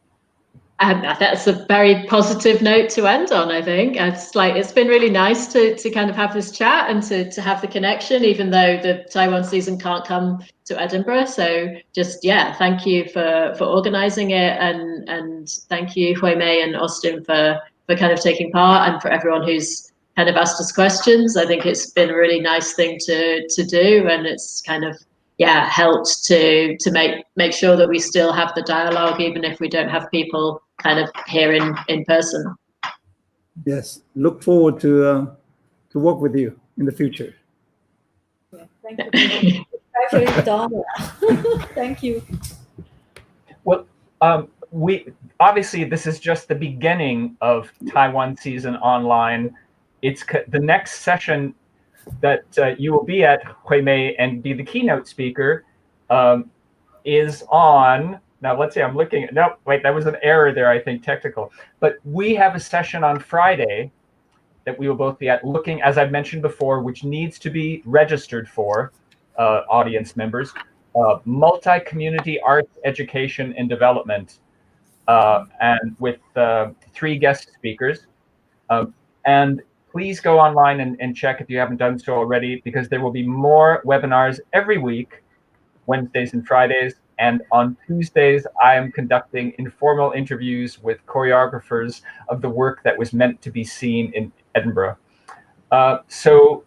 That's a very positive note to end on, I think. It's been really nice to kind of have this chat and to have the connection, even though the Taiwan season can't come to Edinburgh. So just, yeah, thank you for organizing it, and thank you, Huey-mei and Austin, for kind of taking part, and for everyone who's kind of asked us questions. I think it's been a really nice thing to do, and it's kind of, yeah, helped to make sure that we still have the dialogue, even if we don't have people kind of here in person. Yes, look forward to work with you in the future. Yeah, thank you. Actually, Donna. Thank you. Well, we obviously, this is just the beginning of Taiwan Season Online. It's the next session that you will be at, Huey-mei, and be the keynote speaker, is on. Now, let's see, I'm looking at, no, wait, that was an error there, I think, technical. But we have a session on Friday that we will both be at, looking, as I've mentioned before, which needs to be registered for audience members, multi-community arts education and development, and with 3 guest speakers. And please go online and check if you haven't done so already, because there will be more webinars every week, Wednesdays and Fridays. And on Tuesdays, I am conducting informal interviews with choreographers of the work that was meant to be seen in Edinburgh. So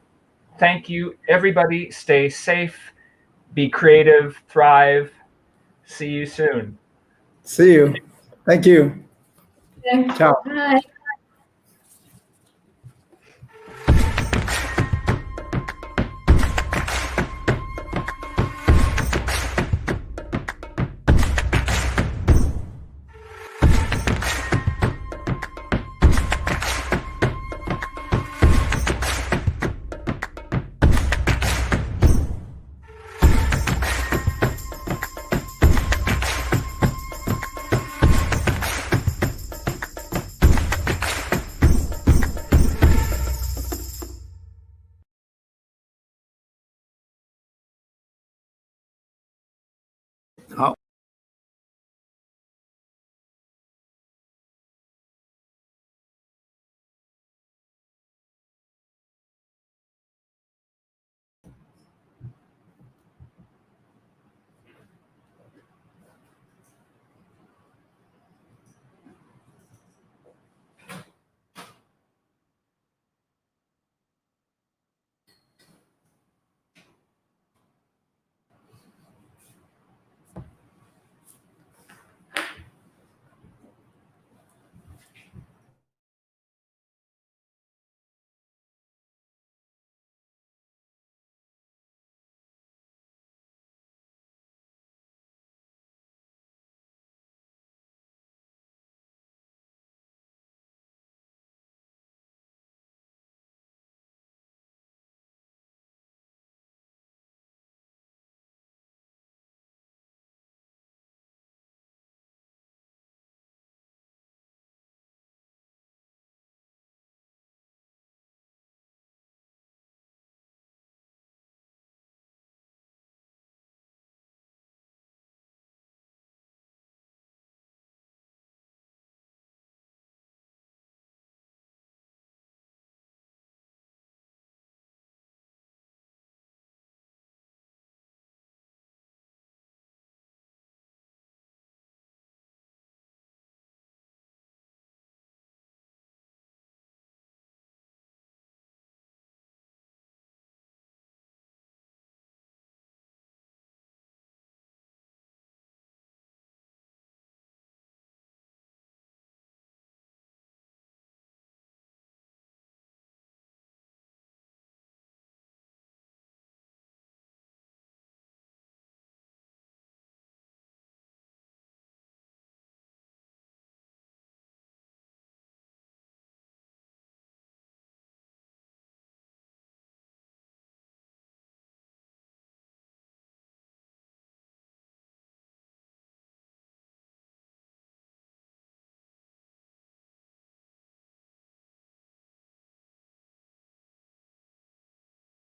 thank you, everybody. Stay safe, be creative, thrive. See you soon. See you. Thank you. Thanks. Ciao. Bye.